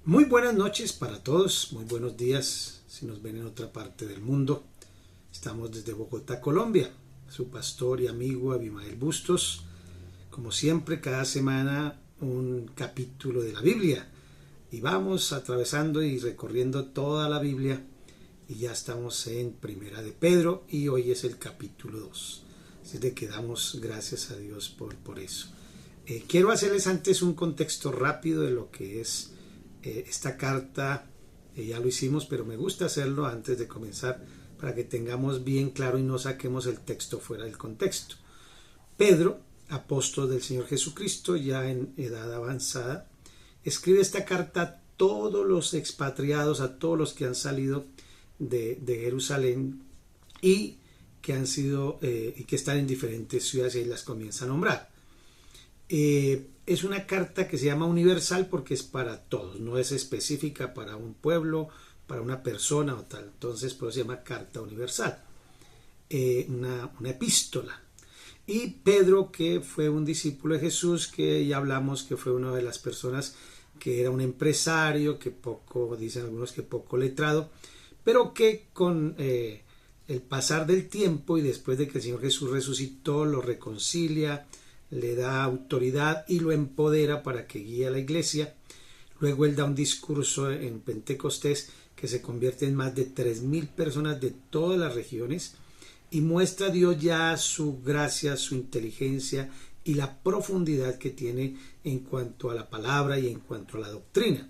Muy buenas noches para todos, muy buenos días si nos ven en otra parte del mundo. Estamos desde Bogotá, Colombia. Su pastor y amigo Abimael Bustos. Como siempre, cada semana un capítulo de la Biblia. Y vamos atravesando y recorriendo toda la Biblia. Y ya estamos en Primera de Pedro y hoy es el capítulo 2. Así de que damos gracias a Dios por eso. Quiero hacerles antes un contexto rápido de lo que es esta carta. Ya lo hicimos, pero me gusta hacerlo antes de comenzar para que tengamos bien claro y no saquemos el texto fuera del contexto. Pedro, apóstol del Señor Jesucristo, ya en edad avanzada, escribe esta carta a todos los expatriados, a todos los que han salido de Jerusalén y que han sido y que están en diferentes ciudades, y ahí las comienza a nombrar. Es una carta que se llama universal porque es para todos, no es específica para un pueblo, para una persona o tal. Entonces, por eso se llama carta universal, una epístola. Y Pedro, que fue un discípulo de Jesús, que ya hablamos que fue una de las personas que era un empresario, que poco, dicen algunos que poco letrado, pero que con el pasar del tiempo y después de que el Señor Jesús resucitó, lo reconcilia, le da autoridad y lo empodera para que guíe a la iglesia. Luego él da un discurso en Pentecostés que se convierte en más de 3,000 personas de todas las regiones y muestra a Dios ya su gracia, su inteligencia y la profundidad que tiene en cuanto a la palabra y en cuanto a la doctrina.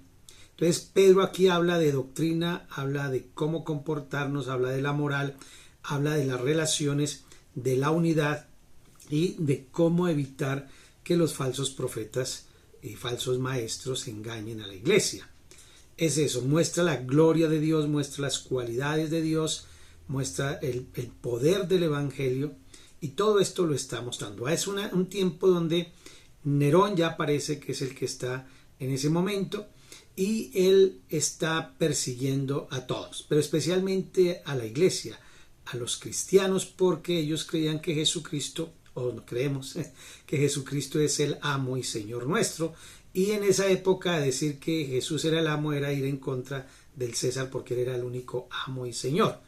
Entonces Pedro aquí habla de doctrina, habla de cómo comportarnos, habla de la moral, habla de las relaciones, de la unidad y de cómo evitar que los falsos profetas y falsos maestros engañen a la iglesia. Es eso, muestra la gloria de Dios, muestra las cualidades de Dios, muestra el poder del evangelio, y todo esto lo está mostrando. Es un tiempo donde Nerón ya parece que es el que está en ese momento y él está persiguiendo a todos, pero especialmente a la iglesia, a los cristianos, porque ellos creían que Jesucristo, o no creemos, que Jesucristo es el amo y Señor nuestro, y en esa época decir que Jesús era el amo era ir en contra del César, porque él era el único amo y Señor.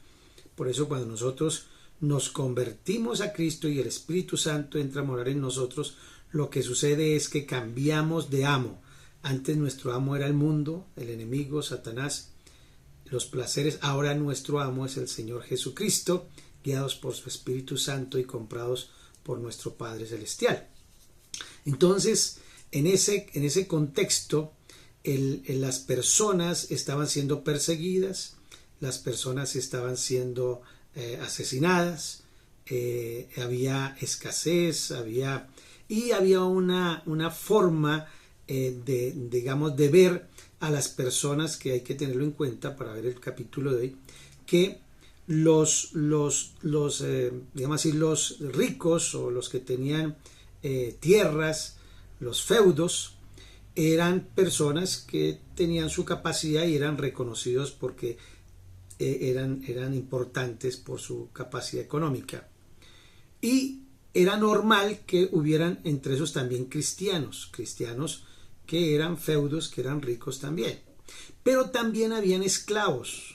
Por eso cuando nosotros nos convertimos a Cristo y el Espíritu Santo entra a morar en nosotros, lo que sucede es que cambiamos de amo. Antes nuestro amo era el mundo, el enemigo, Satanás, los placeres. Ahora nuestro amo es el Señor Jesucristo, guiados por su Espíritu Santo y comprados por nuestro Padre Celestial. Entonces, en ese contexto, las personas estaban siendo perseguidas, las personas estaban siendo asesinadas, había escasez, había una forma de ver a las personas, que hay que tenerlo en cuenta para ver el capítulo de hoy, que los ricos o los que tenían tierras, los feudos, eran personas que tenían su capacidad y eran reconocidos porque eran importantes por su capacidad económica. Y era normal que hubieran entre esos también cristianos que eran feudos, que eran ricos también. Pero también habían esclavos,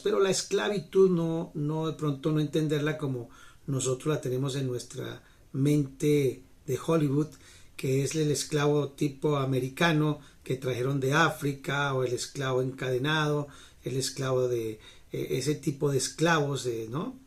pero la esclavitud no de pronto no entenderla como nosotros la tenemos en nuestra mente de Hollywood, que es el esclavo tipo americano que trajeron de África, o el esclavo encadenado, el esclavo de ese tipo de esclavos, ¿no?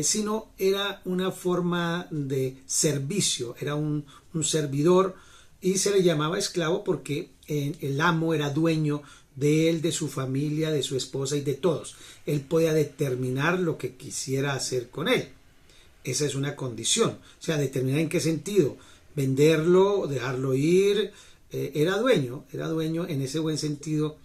Sino era una forma de servicio, era un servidor, y se le llamaba esclavo porque el amo era dueño de él, de su familia, de su esposa y de todos. Él podía determinar lo que quisiera hacer con él. Esa es una condición. O sea, determinar en qué sentido. Venderlo, dejarlo ir. Era dueño en ese buen sentido.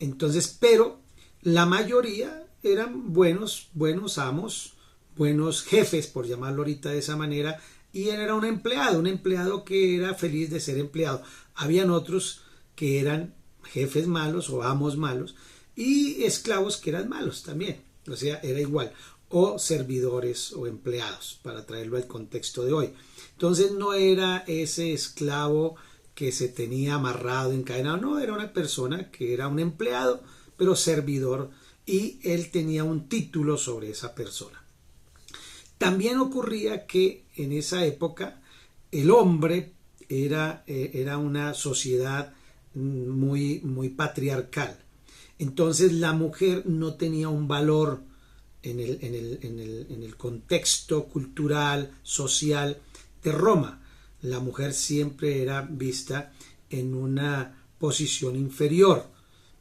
Entonces, pero la mayoría eran buenos amos, buenos jefes, por llamarlo ahorita de esa manera, y él era un empleado que era feliz de ser empleado. Habían otros que eran jefes malos o amos malos y esclavos que eran malos también, o sea, era igual, o servidores o empleados, para traerlo al contexto de hoy. Entonces no era ese esclavo que se tenía amarrado, encadenado, no, era una persona que era un empleado, pero servidor, y él tenía un título sobre esa persona. También ocurría que en esa época el hombre era una sociedad muy patriarcal. Entonces la mujer no tenía un valor en el contexto cultural, social de Roma. La mujer siempre era vista en una posición inferior.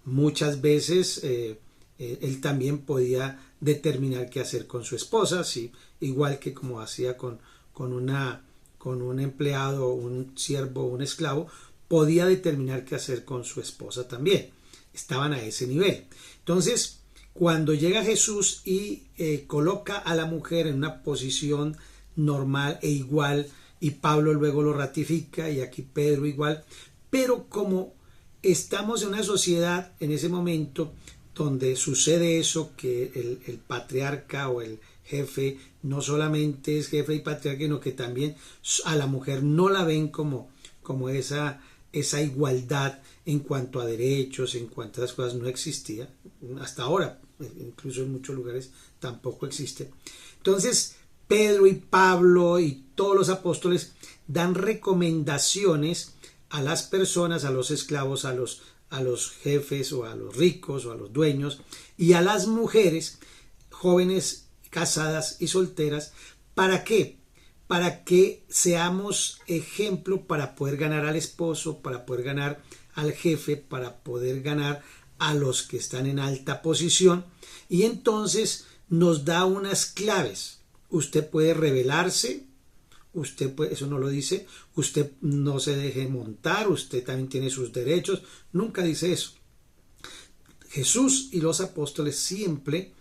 Muchas veces él también podía determinar qué hacer con su esposa, ¿sí? Igual que como hacía con un empleado, un siervo, un esclavo, podía determinar qué hacer con su esposa también. Estaban a ese nivel. Entonces, cuando llega Jesús y coloca a la mujer en una posición normal e igual, y Pablo luego lo ratifica, y aquí Pedro igual, pero como estamos en una sociedad en ese momento donde sucede eso, que el patriarca o el jefe no solamente es jefe y patriarca, sino que también a la mujer no la ven como esa igualdad en cuanto a derechos, en cuanto a las cosas, no existía. Hasta ahora, incluso en muchos lugares, tampoco existe. Entonces, Pedro y Pablo y todos los apóstoles dan recomendaciones a las personas, a los esclavos, a los jefes o a los ricos o a los dueños, y a las mujeres jóvenes, casadas y solteras. ¿Para qué? Para que seamos ejemplo para poder ganar al esposo, para poder ganar al jefe, para poder ganar a los que están en alta posición. Y entonces nos da unas claves. Usted puede rebelarse, usted puede, eso no lo dice, usted no se deje montar, usted también tiene sus derechos, nunca dice eso. Jesús y los apóstoles siempre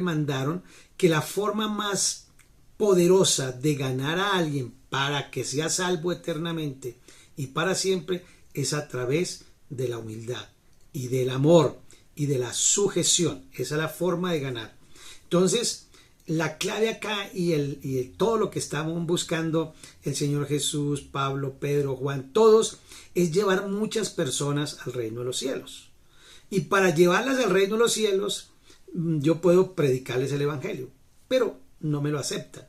mandaron que la forma más poderosa de ganar a alguien para que sea salvo eternamente y para siempre es a través de la humildad y del amor y de la sujeción. Esa es la forma de ganar. Entonces, la clave acá y todo lo que estamos buscando el Señor Jesús, Pablo, Pedro, Juan, todos, es llevar muchas personas al reino de los cielos. Y para llevarlas al reino de los cielos, yo puedo predicarles el evangelio, pero no me lo aceptan,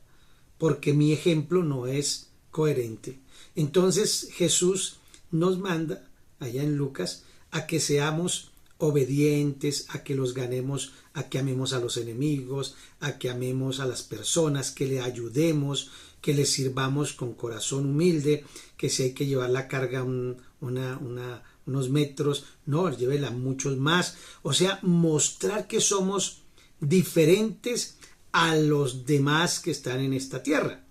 porque mi ejemplo no es coherente. Entonces Jesús nos manda, allá en Lucas, a que seamos obedientes, a que los ganemos, a que amemos a los enemigos, a que amemos a las personas, que le ayudemos, que les sirvamos con corazón humilde, que si hay que llevar la carga unos metros, no, llévela muchos más. O sea, mostrar que somos diferentes a los demás que están en esta tierra.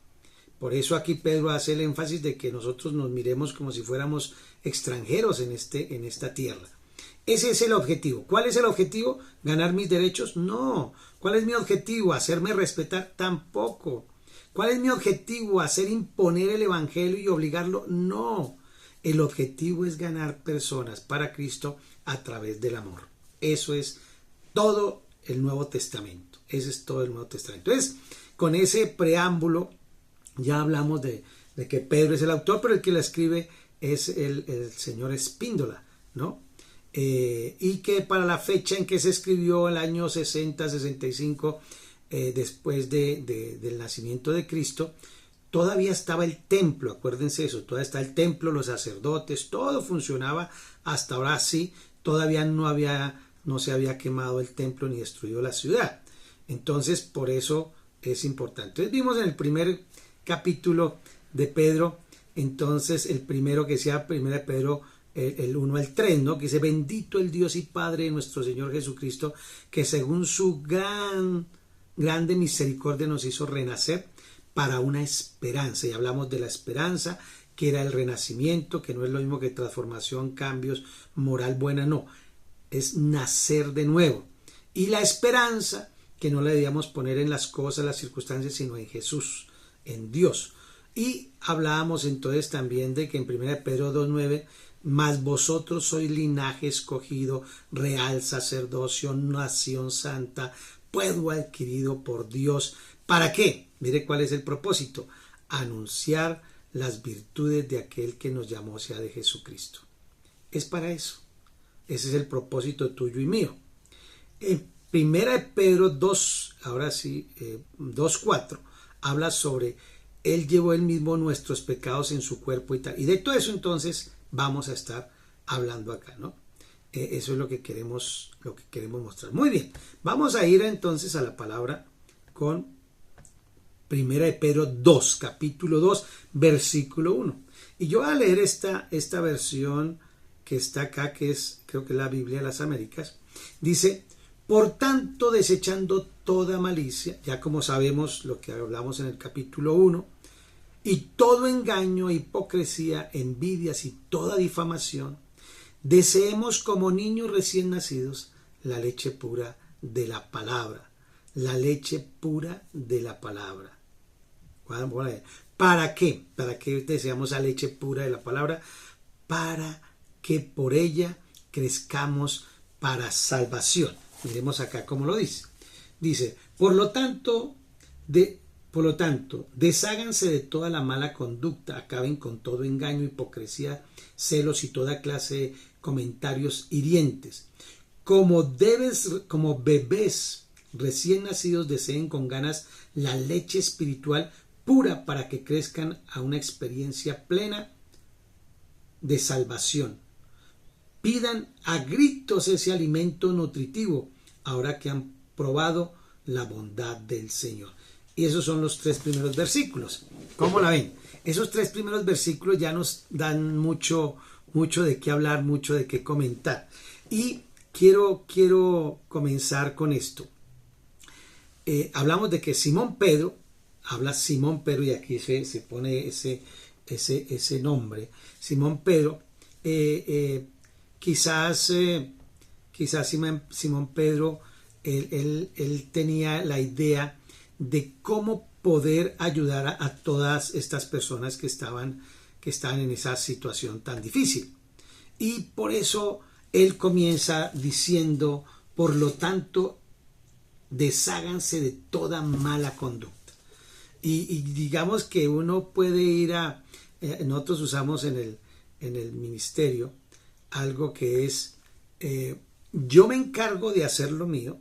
Por eso aquí Pedro hace el énfasis de que nosotros nos miremos como si fuéramos extranjeros en esta tierra. Ese es el objetivo. ¿Cuál es el objetivo? ¿Ganar mis derechos? No. ¿Cuál es mi objetivo? ¿Hacerme respetar? Tampoco. ¿Cuál es mi objetivo? ¿Hacer imponer el evangelio y obligarlo? No. El objetivo es ganar personas para Cristo a través del amor. Eso es todo el Nuevo Testamento. Ese es todo el Nuevo Testamento. Entonces, con ese preámbulo, ya hablamos de que Pedro es el autor, pero el que la escribe es el señor Espíndola, ¿no? Y que para la fecha en que se escribió, el año 60-65, después del nacimiento de Cristo, todavía estaba el templo, acuérdense eso, todavía está el templo, los sacerdotes, todo funcionaba hasta ahora. Sí, todavía no se había quemado el templo ni destruido la ciudad. Entonces, por eso es importante. Entonces, vimos en el primer capítulo de Pedro, entonces el primero que sea, primera de Pedro, el 1 al 3, ¿no? Que dice: bendito el Dios y Padre de nuestro Señor Jesucristo, que según su grande misericordia nos hizo renacer para una esperanza. Y hablamos de la esperanza, que era el renacimiento, que no es lo mismo que transformación, cambios, moral buena, no. Es nacer de nuevo. Y la esperanza, que no la debíamos poner en las cosas, las circunstancias, sino en Jesús, en Dios. Y hablábamos entonces también de que en 1 Pedro 2:9, mas vosotros sois linaje escogido, real sacerdocio, nación santa, pueblo adquirido por Dios. ¿Para qué? Mire cuál es el propósito: anunciar las virtudes de aquel que nos llamó, sea de Jesucristo. Es para eso. Ese es el propósito tuyo y mío. En Primera de Pedro 2, ahora sí, 2:4, habla sobre Él llevó Él mismo nuestros pecados en su cuerpo y tal. Y de todo eso entonces vamos a estar hablando acá, ¿no? Eso es lo que queremos mostrar. Muy bien, vamos a ir entonces a la palabra con Primera de Pedro 2, capítulo 2, versículo 1. Y yo voy a leer esta versión que está acá, que es, creo que es la Biblia de las Américas. Dice: por tanto, desechando toda malicia, ya como sabemos lo que hablamos en el capítulo 1, y todo engaño, hipocresía, envidias y toda difamación, deseemos como niños recién nacidos la leche pura de la palabra. La leche pura de la palabra. ¿Para qué? ¿Para qué deseamos la leche pura de la palabra? Para que por ella crezcamos para salvación. Miremos acá cómo lo dice. Dice: por lo tanto, desháganse de toda la mala conducta, acaben con todo engaño, hipocresía, celos y toda clase de comentarios hirientes. Como bebés recién nacidos, deseen con ganas la leche espiritual pura para que crezcan a una experiencia plena de salvación. Pidan a gritos ese alimento nutritivo ahora que han probado la bondad del Señor. Y esos son los 3 primeros versículos. ¿Cómo la ven? Esos 3 primeros versículos ya nos dan mucho de qué hablar, mucho de qué comentar. Y quiero comenzar con esto. Hablamos de que Simón Pedro, y aquí se pone ese nombre, Simón Pedro, quizás Simón Pedro, él tenía la idea de cómo poder ayudar a todas estas personas que estaban en esa situación tan difícil. Y por eso él comienza diciendo: por lo tanto, desháganse de toda mala conducta. Y digamos que uno puede ir nosotros usamos en el ministerio algo que es: yo me encargo de hacer lo mío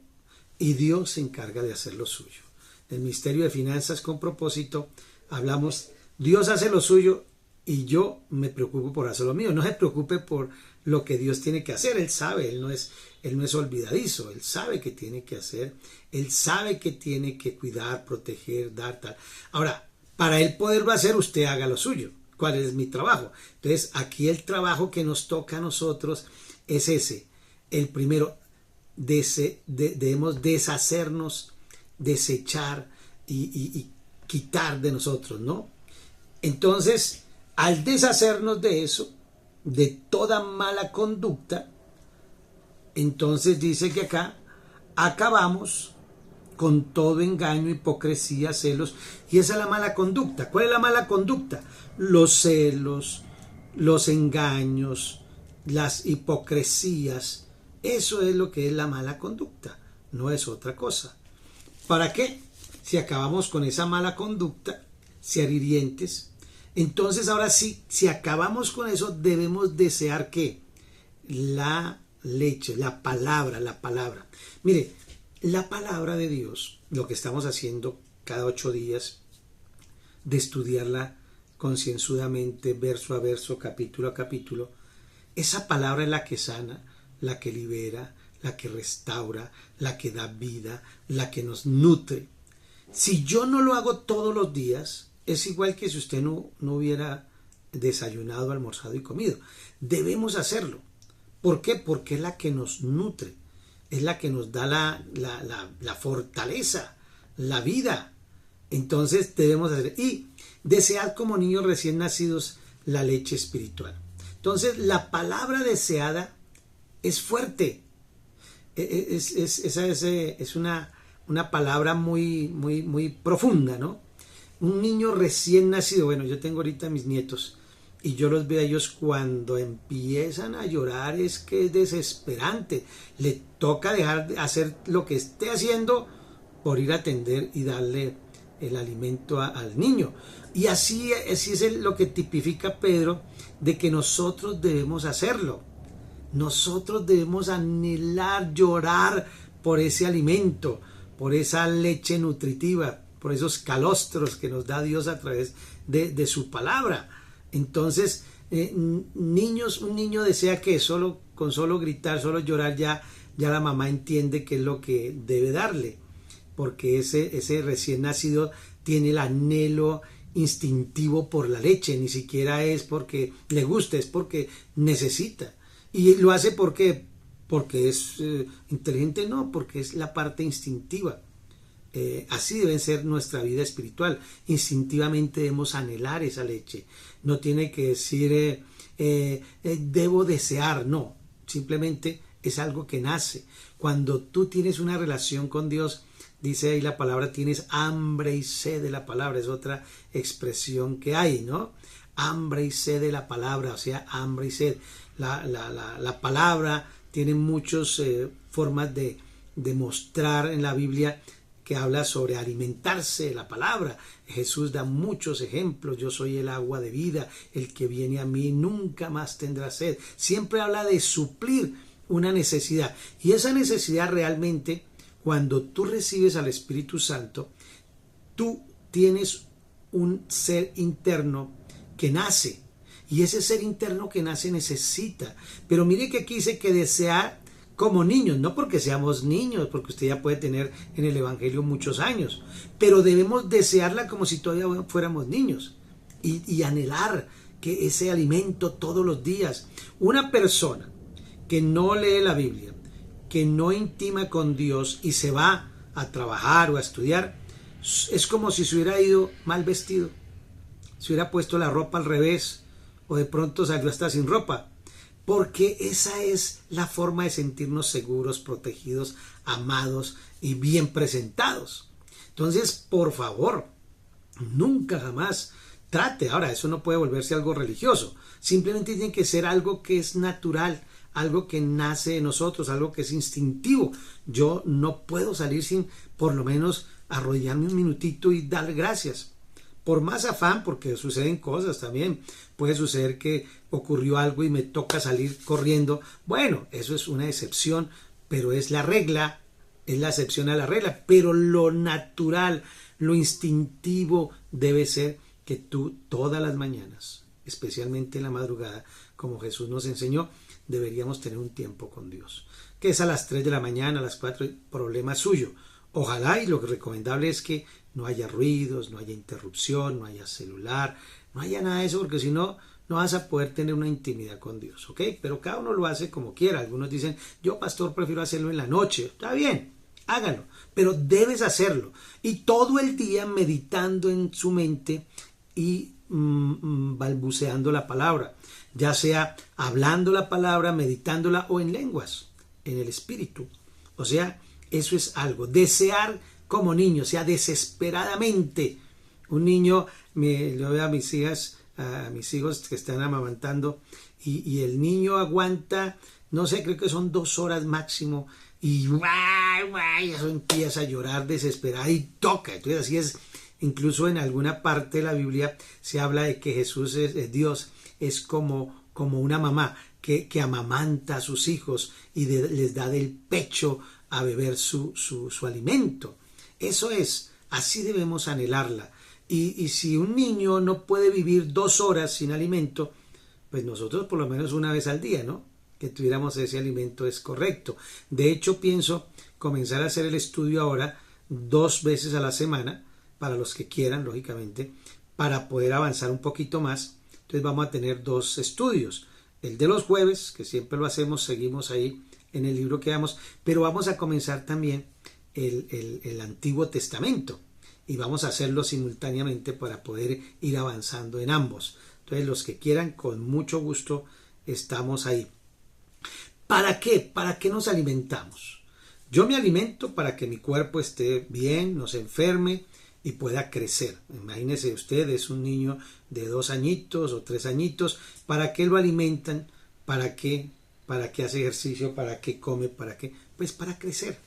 y Dios se encarga de hacer lo suyo. En el Ministerio de Finanzas con Propósito hablamos: Dios hace lo suyo y yo me preocupo por hacer lo mío. No se preocupe por lo que Dios tiene que hacer. Él sabe, Él no es olvidadizo. Él sabe que tiene que hacer. Él sabe que tiene que cuidar, proteger, dar, tal. Ahora, para Él poderlo hacer, usted haga lo suyo. ¿Cuál es mi trabajo? Entonces, aquí el trabajo que nos toca a nosotros es ese. El primero, debemos deshacernos, desechar y quitar de nosotros, ¿no? Entonces, al deshacernos de eso, de toda mala conducta, entonces dice que acá acabamos con todo engaño, hipocresía, celos, y esa es la mala conducta. ¿Cuál es la mala conducta? Los celos, los engaños, las hipocresías. Eso es lo que es la mala conducta, no es otra cosa. ¿Para qué? Si acabamos con esa mala conducta, ser hirientes, entonces ahora sí, si acabamos con eso, debemos desear ¿qué? La leche, la palabra. Mire, la palabra de Dios, lo que estamos haciendo cada 8 días, de estudiarla concienzudamente, verso a verso, capítulo a capítulo, esa palabra es la que sana, la que libera, la que restaura, la que da vida, la que nos nutre. Si yo no lo hago todos los días, es igual que si usted no hubiera desayunado, almorzado y comido. Debemos hacerlo. ¿Por qué? Porque es la que nos nutre, es la que nos da la fortaleza, la vida. Entonces debemos hacer. Y desead como niños recién nacidos la leche espiritual. Entonces la palabra deseada es fuerte. Esa es una palabra muy profunda, ¿no? Un niño recién nacido, bueno, yo tengo ahorita mis nietos y yo los veo a ellos cuando empiezan a llorar, es que es desesperante. Le toca dejar de hacer lo que esté haciendo por ir a atender y darle el alimento al niño. Y así es lo que tipifica Pedro, de que nosotros debemos hacerlo. Nosotros debemos anhelar, llorar por ese alimento, por esa leche nutritiva, por esos calostros que nos da Dios a través de su palabra. Entonces, un niño desea que con solo gritar, solo llorar, ya la mamá entiende qué es lo que debe darle, porque ese recién nacido tiene el anhelo instintivo por la leche, ni siquiera es porque le guste, es porque necesita. Y lo hace porque es inteligente, no, porque es la parte instintiva. Así debe ser nuestra vida espiritual. Instintivamente debemos anhelar esa leche. No tiene que decir debo desear, no. Simplemente es algo que nace. Cuando tú tienes una relación con Dios, dice ahí la palabra, tienes hambre y sed de la palabra. Es otra expresión que hay, ¿no? Hambre y sed de la palabra, o sea, hambre y sed. La palabra tiene muchas formas de mostrar en la Biblia, que habla sobre alimentarse de la palabra. Jesús da muchos ejemplos. Yo soy el agua de vida, el que viene a mí nunca más tendrá sed. Siempre habla de suplir una necesidad, y esa necesidad realmente, cuando tú recibes al Espíritu Santo, tú tienes un ser interno que nace, y ese ser interno que nace necesita. Pero mire que aquí dice que desea como niños, no porque seamos niños, porque usted ya puede tener en el Evangelio muchos años, pero debemos desearla como si todavía fuéramos niños, y anhelar que ese alimento todos los días. Una persona que no lee la Biblia, que no intima con Dios y se va a trabajar o a estudiar, es como si se hubiera ido mal vestido, se hubiera puesto la ropa al revés, o de pronto salió hasta sin ropa. Porque esa es la forma de sentirnos seguros, protegidos, amados y bien presentados. Entonces, por favor, nunca jamás trate. Ahora, eso no puede volverse algo religioso. Simplemente tiene que ser algo que es natural, algo que nace de nosotros, algo que es instintivo. Yo no puedo salir sin por lo menos arrodillarme un minutito y dar gracias. Por más afán, porque suceden cosas también. Puede suceder que ocurrió algo y me toca salir corriendo. Bueno, eso es una excepción, pero es la regla, es la excepción a la regla. Pero lo natural, lo instintivo debe ser que tú todas las mañanas, especialmente en la madrugada, como Jesús nos enseñó, deberíamos tener un tiempo con Dios. Que es a las 3 de la mañana, a las 4, problema suyo. Ojalá, y lo recomendable es que no haya ruidos, no haya interrupción, no haya celular, no haya nada de eso, porque si no, no vas a poder tener una intimidad con Dios, ¿ok? Pero cada uno lo hace como quiera. Algunos dicen, yo pastor prefiero hacerlo en la noche. Está bien, hágalo, pero debes hacerlo. Y todo el día meditando en su mente y balbuceando la palabra, ya sea hablando la palabra, meditándola o en lenguas, en el espíritu. O sea, eso es algo. Desear como niño, o sea, desesperadamente. Un niño, lo veo a mis hijas, a mis hijos que están amamantando, y el niño aguanta, no sé, creo que son 2 horas máximo, y eso empieza a llorar desesperado y toca. Entonces así es. Incluso en alguna parte de la Biblia se habla de que Jesús es Dios, es como una mamá que amamanta a sus hijos y les da del pecho a beber su alimento. Eso es, así debemos anhelarla. Y si un niño no puede vivir 2 horas sin alimento, pues nosotros por lo menos una vez al día, ¿no? Que tuviéramos ese alimento es correcto. De hecho, pienso comenzar a hacer el estudio ahora 2 veces a la semana, para los que quieran, lógicamente, para poder avanzar un poquito más. Entonces vamos a tener 2 estudios. El de los jueves, que siempre lo hacemos, seguimos ahí en el libro que damos, pero vamos a comenzar también el Antiguo Testamento, y vamos a hacerlo simultáneamente para poder ir avanzando en ambos. Entonces los que quieran, con mucho gusto estamos ahí. ¿Para qué? ¿Para qué nos alimentamos? Yo me alimento para que mi cuerpo esté bien, no se enferme y pueda crecer. Imagínese usted, es un niño de 2 añitos o 3 añitos, ¿para qué lo alimentan? ¿Para qué hace ejercicio? ¿Para qué come? ¿Para qué? Pues para crecer.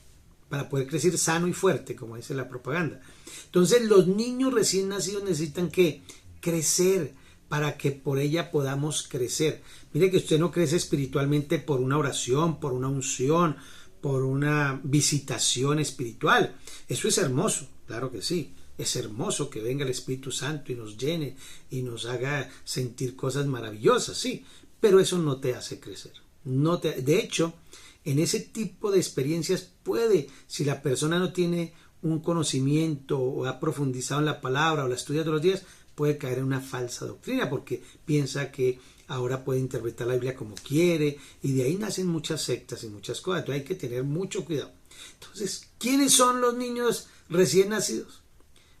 para poder crecer sano y fuerte, como dice la propaganda. Entonces los niños recién nacidos necesitan que crecer para que por ella podamos crecer. Mire que usted no crece espiritualmente por una oración, por una unción, por una visitación espiritual. Eso es hermoso, claro que sí. Es hermoso que venga el Espíritu Santo y nos llene y nos haga sentir cosas maravillosas, sí, pero eso no te hace crecer. De hecho, en ese tipo de experiencias puede, si la persona no tiene un conocimiento o ha profundizado en la palabra o la estudia todos los días, puede caer en una falsa doctrina porque piensa que ahora puede interpretar la Biblia como quiere y de ahí nacen muchas sectas y muchas cosas. Entonces hay que tener mucho cuidado. Entonces, ¿quiénes son los niños recién nacidos?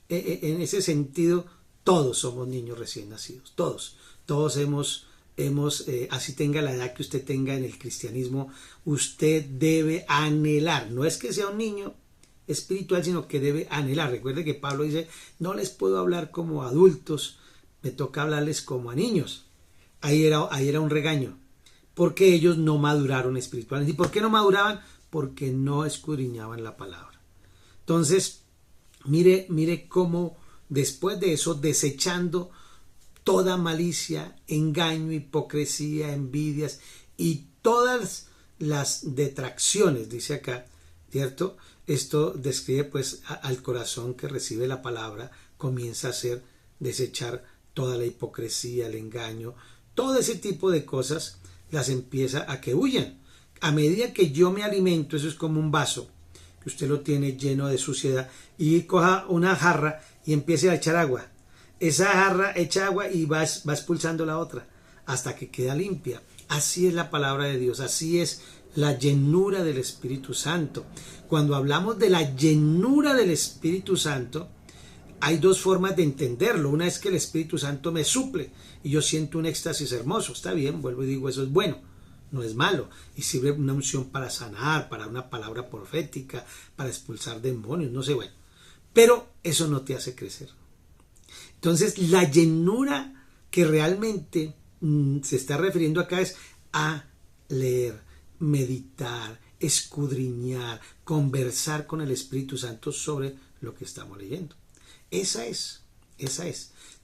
En ese sentido, todos somos niños recién nacidos, todos hemos así tenga la edad que usted tenga en el cristianismo, usted debe anhelar, no es que sea un niño espiritual, sino que debe anhelar. Recuerde que Pablo dice, no les puedo hablar como adultos, me toca hablarles como a niños. Ahí era un regaño, porque ellos no maduraron espiritualmente. ¿Y por qué no maduraban? Porque no escudriñaban la palabra. Entonces, mire cómo después de eso, desechando toda malicia, engaño, hipocresía, envidias y todas las detracciones, dice acá, ¿cierto? Esto describe pues al corazón que recibe la palabra, comienza a hacer desechar toda la hipocresía, el engaño, todo ese tipo de cosas las empieza a que huyan. A medida que yo me alimento, eso es como un vaso, que usted lo tiene lleno de suciedad y coja una jarra y empiece a echar agua. Esa jarra echa agua y va expulsando la otra hasta que queda limpia. Así es la palabra de Dios, así es la llenura del Espíritu Santo. Cuando hablamos de la llenura del Espíritu Santo, hay dos formas de entenderlo. Una es que el Espíritu Santo me suple y yo siento un éxtasis hermoso. Está bien, vuelvo y digo, eso es bueno, no es malo. Y sirve una unción para sanar, para una palabra profética, para expulsar demonios, no sé, bueno. Pero eso no te hace crecer. Entonces, la llenura que realmente se está refiriendo acá es a leer, meditar, escudriñar, conversar con el Espíritu Santo sobre lo que estamos leyendo. Esa es.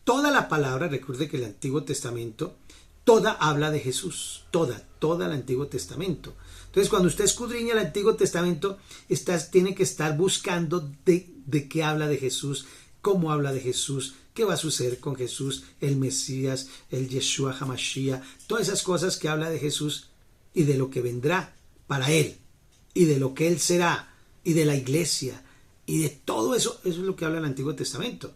Toda la palabra, recuerde que el Antiguo Testamento, toda habla de Jesús, toda el Antiguo Testamento. Entonces, cuando usted escudriña el Antiguo Testamento, tiene que estar buscando de qué habla de Jesús, cómo habla de Jesús, qué va a suceder con Jesús, el Mesías, el Yeshua HaMashiach, todas esas cosas que habla de Jesús y de lo que vendrá para Él, y de lo que Él será, y de la iglesia, y de todo eso. Eso es lo que habla el Antiguo Testamento.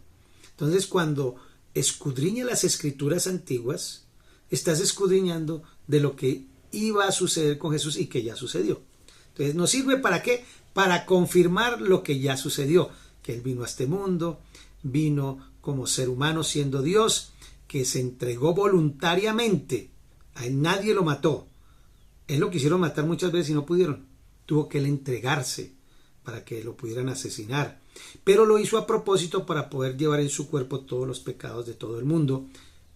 Entonces, cuando escudriña las escrituras antiguas, estás escudriñando de lo que iba a suceder con Jesús y que ya sucedió. Entonces, ¿nos sirve para qué? Para confirmar lo que ya sucedió, que Él vino a este mundo, vino como ser humano siendo Dios, que se entregó voluntariamente, a Él nadie lo mató. Él lo quisieron matar muchas veces y no pudieron. Tuvo que Él entregarse para que lo pudieran asesinar. Pero lo hizo a propósito para poder llevar en su cuerpo todos los pecados de todo el mundo,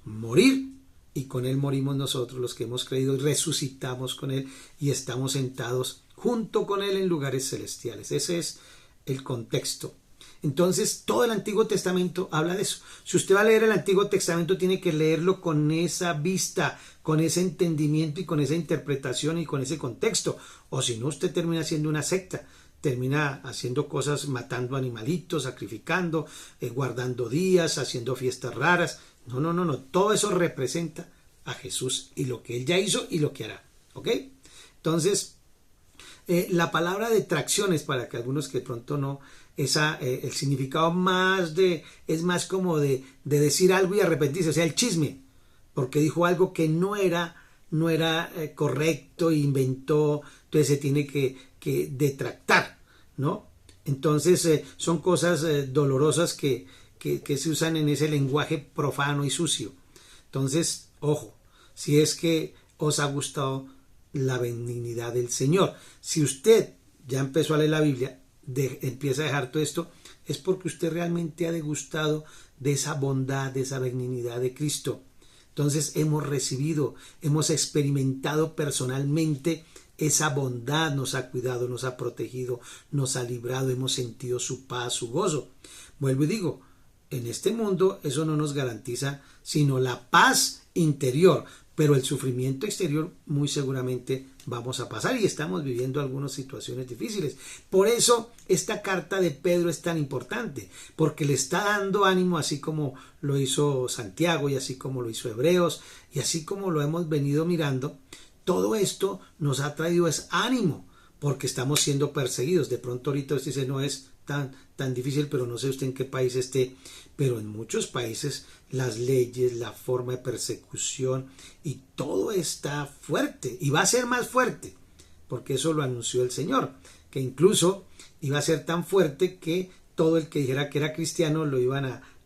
morir, y con Él morimos nosotros los que hemos creído y resucitamos con Él y estamos sentados junto con Él en lugares celestiales. Ese es el contexto. Entonces, todo el Antiguo Testamento habla de eso. Si usted va a leer el Antiguo Testamento, tiene que leerlo con esa vista, con ese entendimiento y con esa interpretación y con ese contexto. O si no, usted termina siendo una secta. Termina haciendo cosas, matando animalitos, sacrificando, guardando días, haciendo fiestas raras. No. Todo eso representa a Jesús y lo que Él ya hizo y lo que hará. ¿Ok? Entonces, la palabra detracciones, para que algunos que de pronto no, el significado es más como de decir algo y arrepentirse, o sea, el chisme, porque dijo algo que no era correcto, inventó, entonces se tiene que detractar, ¿no? Entonces son cosas dolorosas que se usan en ese lenguaje profano y sucio. Entonces, ojo, si es que os ha gustado la benignidad del Señor. Si usted ya empezó a leer la Biblia, empieza a dejar todo esto, es porque usted realmente ha degustado de esa bondad, de esa benignidad de Cristo. Entonces hemos experimentado personalmente esa bondad nos ha cuidado, nos ha protegido, nos ha librado, hemos sentido su paz, su gozo. Vuelvo y digo, en este mundo eso no nos garantiza sino la paz interior, pero el sufrimiento exterior muy seguramente vamos a pasar y estamos viviendo algunas situaciones difíciles. Por eso esta carta de Pedro es tan importante, porque le está dando ánimo, así como lo hizo Santiago y así como lo hizo Hebreos y así como lo hemos venido mirando. Todo esto nos ha traído es ánimo, porque estamos siendo perseguidos. De pronto ahorita usted dice, no es tan difícil, pero no sé usted en qué país esté, pero en muchos países las leyes, la forma de persecución y todo está fuerte y va a ser más fuerte, porque eso lo anunció el Señor, que incluso iba a ser tan fuerte que todo el que dijera que era cristiano lo iban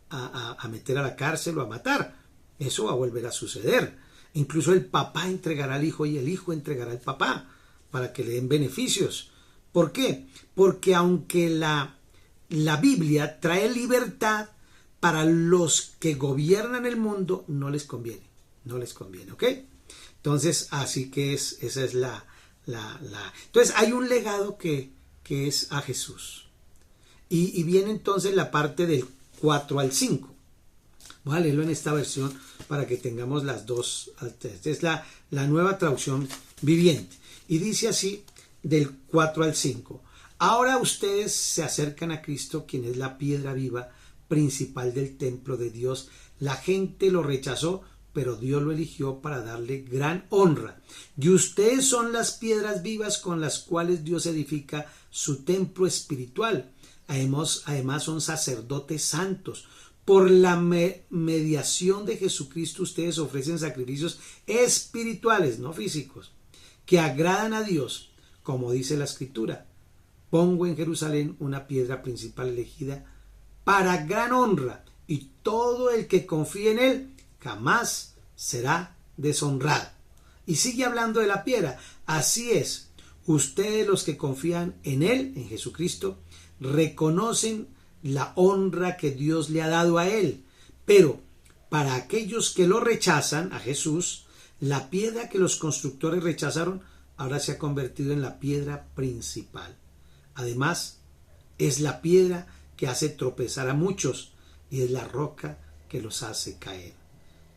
a meter a la cárcel o a matar. Eso va a volver a suceder. Incluso el papá entregará al hijo y el hijo entregará al papá para que le den beneficios. ¿Por qué? Porque aunque la Biblia trae libertad, para los que gobiernan el mundo no les conviene, ¿ok? Entonces, así que esa es la. Entonces, hay un legado que es a Jesús. Y viene entonces la parte del 4 al 5. Voy a leerlo en esta versión para que tengamos las dos. Esta es la nueva traducción viviente. Y dice así, del 4 al 5. Ahora ustedes se acercan a Cristo, quien es la piedra viva principal del templo de Dios. La gente lo rechazó, pero Dios lo eligió para darle gran honra. Y ustedes son las piedras vivas con las cuales Dios edifica su templo espiritual. Además son sacerdotes santos. Por la mediación de Jesucristo ustedes ofrecen sacrificios espirituales, no físicos, que agradan a Dios, como dice la Escritura. Pongo en Jerusalén una piedra principal elegida para gran honra, y todo el que confíe en él jamás será deshonrado. Y sigue hablando de la piedra. Así es, ustedes los que confían en él, en Jesucristo, reconocen la honra que Dios le ha dado a él. Pero para aquellos que lo rechazan, a Jesús, la piedra que los constructores rechazaron ahora se ha convertido en la piedra principal. Además, es la piedra que hace tropezar a muchos y es la roca que los hace caer.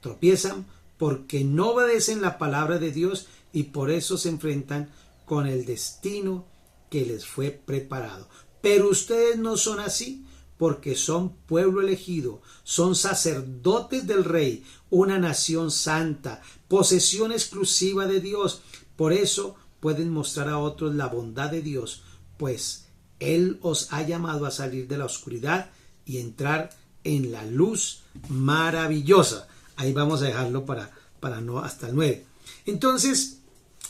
Tropiezan porque no obedecen la palabra de Dios y por eso se enfrentan con el destino que les fue preparado. Pero ustedes no son así, porque son pueblo elegido, son sacerdotes del Rey, una nación santa, posesión exclusiva de Dios. Por eso pueden mostrar a otros la bondad de Dios, pues Él os ha llamado a salir de la oscuridad y entrar en la luz maravillosa. Ahí vamos a dejarlo para no hasta el 9. Entonces,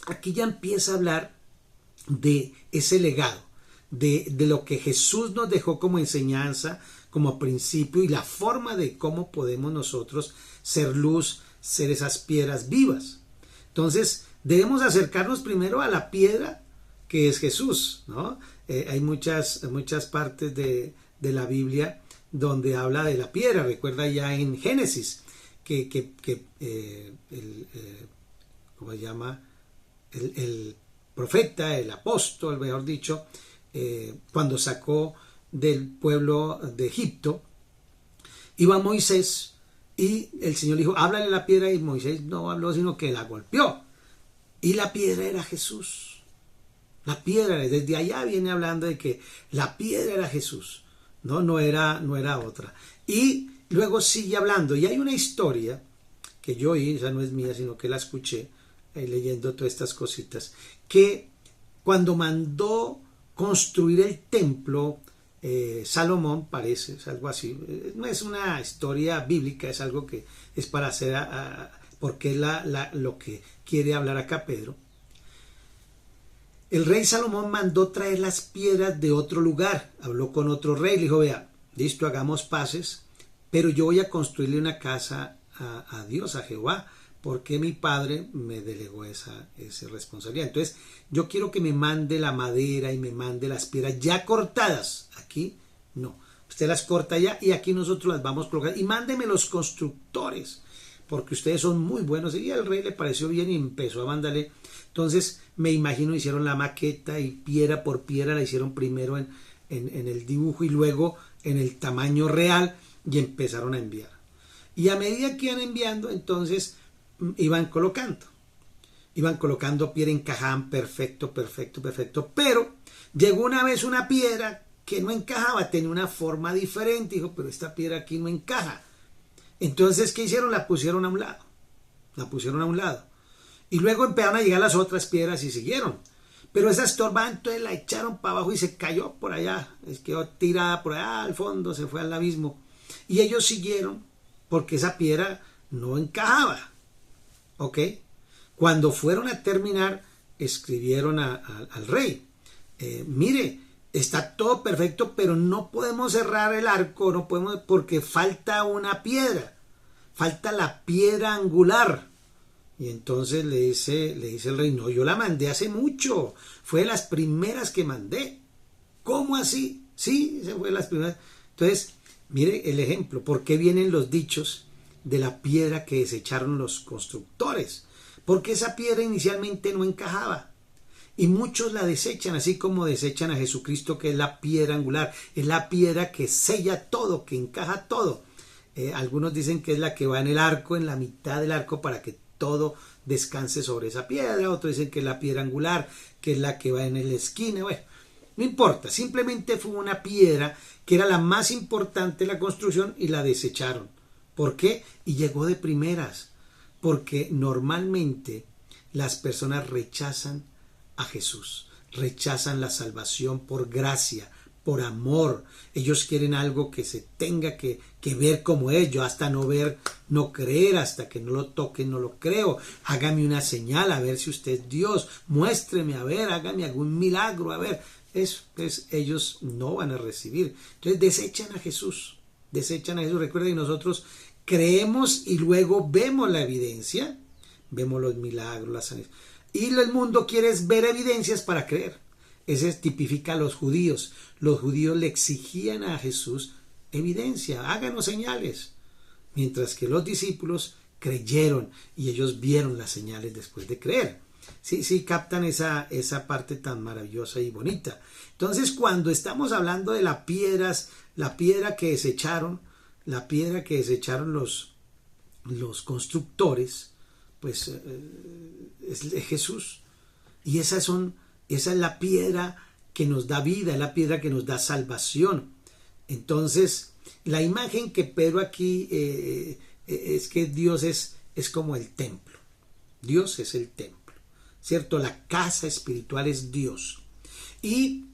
aquí ya empieza a hablar de ese legado, de lo que Jesús nos dejó como enseñanza, como principio y la forma de cómo podemos nosotros ser luz, ser esas piedras vivas. Entonces, debemos acercarnos primero a la piedra que es Jesús, ¿no? Hay muchas partes de la Biblia donde habla de la piedra. Recuerda ya en Génesis ¿cómo se llama? El profeta, el apóstol, mejor dicho, cuando sacó del pueblo de Egipto, iba Moisés y el Señor dijo, háblale a la piedra, y Moisés no habló, sino que la golpeó. Y la piedra era Jesús. La piedra, desde allá viene hablando de que la piedra era Jesús, no era otra. Y luego sigue hablando, y hay una historia que yo oí, esa no es mía, sino que la escuché leyendo todas estas cositas, que cuando mandó construir el templo, Salomón, parece, es algo así, no es una historia bíblica, es algo que es para hacer, porque es lo que quiere hablar acá Pedro. El rey Salomón mandó traer las piedras de otro lugar, habló con otro rey, le dijo, vea, listo, hagamos paces, pero yo voy a construirle una casa a Dios, a Jehová, porque mi padre me delegó esa responsabilidad. Entonces, yo quiero que me mande la madera y me mande las piedras ya cortadas. Aquí no, usted las corta ya y aquí nosotros las vamos a colocar. Y mándeme los constructores, porque ustedes son muy buenos. Y al rey le pareció bien y empezó a mandarle. Entonces, me imagino hicieron la maqueta y piedra por piedra la hicieron primero en el dibujo y luego en el tamaño real y empezaron a enviar. Y a medida que iban enviando, entonces iban colocando piedra, encajaban perfecto, pero llegó una vez una piedra que no encajaba, tenía una forma diferente, dijo, pero esta piedra aquí no encaja. Entonces, ¿qué hicieron? La pusieron a un lado. Y luego empezaron a llegar las otras piedras y siguieron. Pero esa estorbada, entonces la echaron para abajo y se cayó por allá. Quedó tirada por allá al fondo, se fue al abismo. Y ellos siguieron porque esa piedra no encajaba. ¿Ok? Cuando fueron a terminar, escribieron al rey. Mire, está todo perfecto, pero no podemos cerrar el arco, no podemos, porque falta una piedra. Falta la piedra angular. Y entonces le dice el rey, no, yo la mandé hace mucho, fue de las primeras que mandé. ¿Cómo así? Sí, se fue de las primeras. Entonces, mire el ejemplo, ¿por qué vienen los dichos de la piedra que desecharon los constructores? Porque esa piedra inicialmente no encajaba. Y muchos la desechan, así como desechan a Jesucristo, que es la piedra angular, es la piedra que sella todo, que encaja todo. Algunos dicen que es la que va en el arco, en la mitad del arco, para que todo descanse sobre esa piedra. Otros dicen que es la piedra angular, que es la que va en la esquina. Bueno, no importa, simplemente fue una piedra que era la más importante de la construcción y la desecharon. ¿Por qué? Y llegó de primeras, porque normalmente las personas rechazan a Jesús, rechazan la salvación por gracia, por amor. Ellos quieren algo que se tenga que ver como ellos, hasta no ver, no creer, hasta que no lo toquen, no lo creo. Hágame una señal, a ver si usted es Dios, muéstreme, a ver, hágame algún milagro, a ver. Ellos no van a recibir. Entonces desechan a Jesús. Recuerden que nosotros creemos y luego vemos la evidencia, vemos los milagros, las sanidades. Y el mundo quiere ver evidencias para creer. Ese tipifica a los judíos. Los judíos le exigían a Jesús evidencia, háganos señales. Mientras que los discípulos creyeron y ellos vieron las señales después de creer. Sí, captan esa parte tan maravillosa y bonita. Entonces, cuando estamos hablando de la piedra que desecharon los constructores, pues es Jesús. Y esa es la piedra que nos da vida, es la piedra que nos da salvación. Entonces, la imagen que Pedro aquí es que Dios es como el templo. Dios es el templo, ¿cierto? La casa espiritual es Dios. Y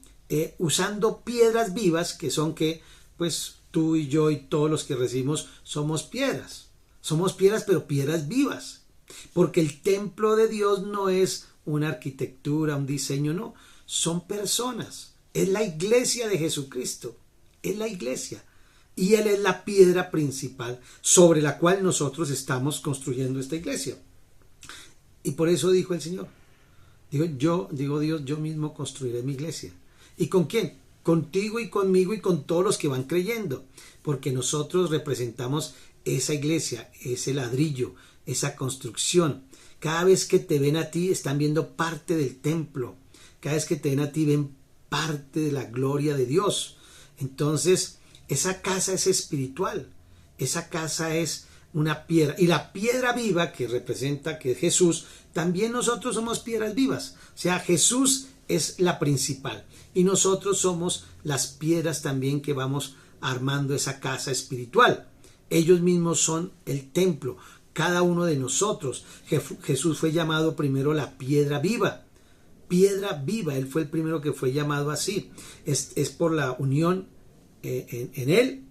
usando piedras vivas, que son que, pues tú y yo y todos los que recibimos somos piedras. Somos piedras, pero piedras vivas. Porque el templo de Dios no es una arquitectura, un diseño, no. Son personas. Es la iglesia de Jesucristo. Es la iglesia. Y Él es la piedra principal sobre la cual nosotros estamos construyendo esta iglesia. Y por eso dijo el Señor. Digo Dios, yo mismo construiré mi iglesia. ¿Y con quién? Contigo y conmigo y con todos los que van creyendo. Porque nosotros representamos esa iglesia, ese ladrillo, esa construcción. Cada vez que te ven a ti, están viendo parte del templo. Cada vez que te ven a ti, ven parte de la gloria de Dios. Entonces, esa casa es espiritual. Esa casa es una piedra. Y la piedra viva que representa, que es Jesús, también nosotros somos piedras vivas. O sea, Jesús es la principal. Y nosotros somos las piedras también que vamos armando esa casa espiritual. Ellos mismos son el templo. Cada uno de nosotros. Jesús fue llamado primero la piedra viva. Piedra viva. Él fue el primero que fue llamado así. Es por la unión en Él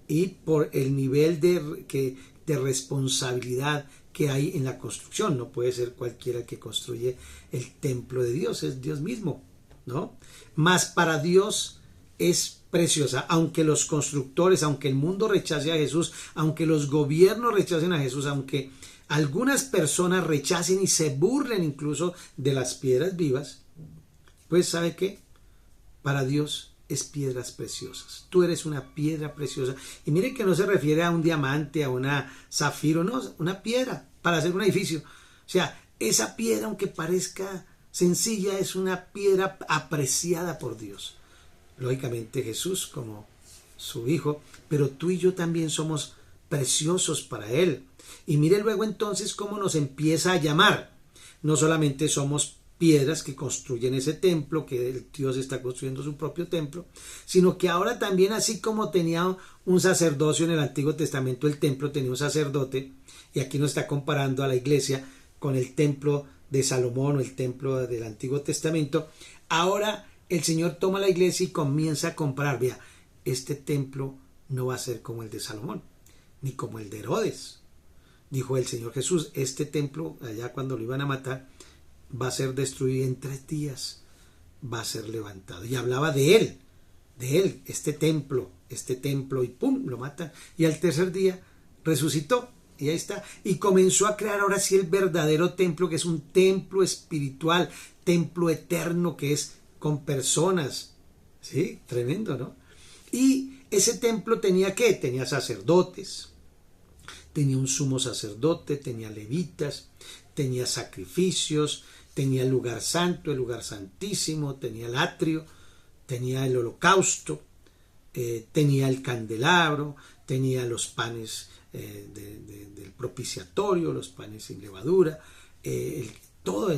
y por el nivel de responsabilidad que hay en la construcción. No puede ser cualquiera que construye el templo de Dios. Es Dios mismo, ¿no? Mas para Dios es preciosa, aunque los constructores, aunque el mundo rechace a Jesús, aunque los gobiernos rechacen a Jesús, aunque algunas personas rechacen y se burlen incluso de las piedras vivas, pues ¿sabe qué? Para Dios es piedras preciosas. Tú eres una piedra preciosa. Y mire que no se refiere a un diamante, a una zafiro, no, una piedra para hacer un edificio. O sea, esa piedra, aunque parezca sencilla, es una piedra apreciada por Dios. Lógicamente Jesús como su Hijo, pero tú y yo también somos preciosos para Él. Y mire luego entonces cómo nos empieza a llamar. No solamente somos piedras que construyen ese templo, que el Dios está construyendo su propio templo, sino que ahora también, así como tenía un sacerdocio en el Antiguo Testamento, el templo tenía un sacerdote, y aquí nos está comparando a la iglesia con el templo de Salomón o el templo del Antiguo Testamento. Ahora el Señor toma la iglesia y comienza a comparar. Vea, este templo no va a ser como el de Salomón, ni como el de Herodes. Dijo el Señor Jesús, este templo, allá cuando lo iban a matar, va a ser destruido en 3 días, va a ser levantado. Y hablaba de él, este templo, y pum, lo matan. Y al 3er día resucitó, y ahí está. Y comenzó a crear ahora sí el verdadero templo, que es un templo espiritual, templo eterno, que es con personas. Sí, tremendo, ¿no? Y ese templo tenía ¿qué? Tenía sacerdotes, tenía un sumo sacerdote, tenía levitas, tenía sacrificios, tenía el lugar santo, el lugar santísimo, tenía el atrio, tenía el holocausto, tenía el candelabro, tenía los panes del propiciatorio, los panes sin levadura, todo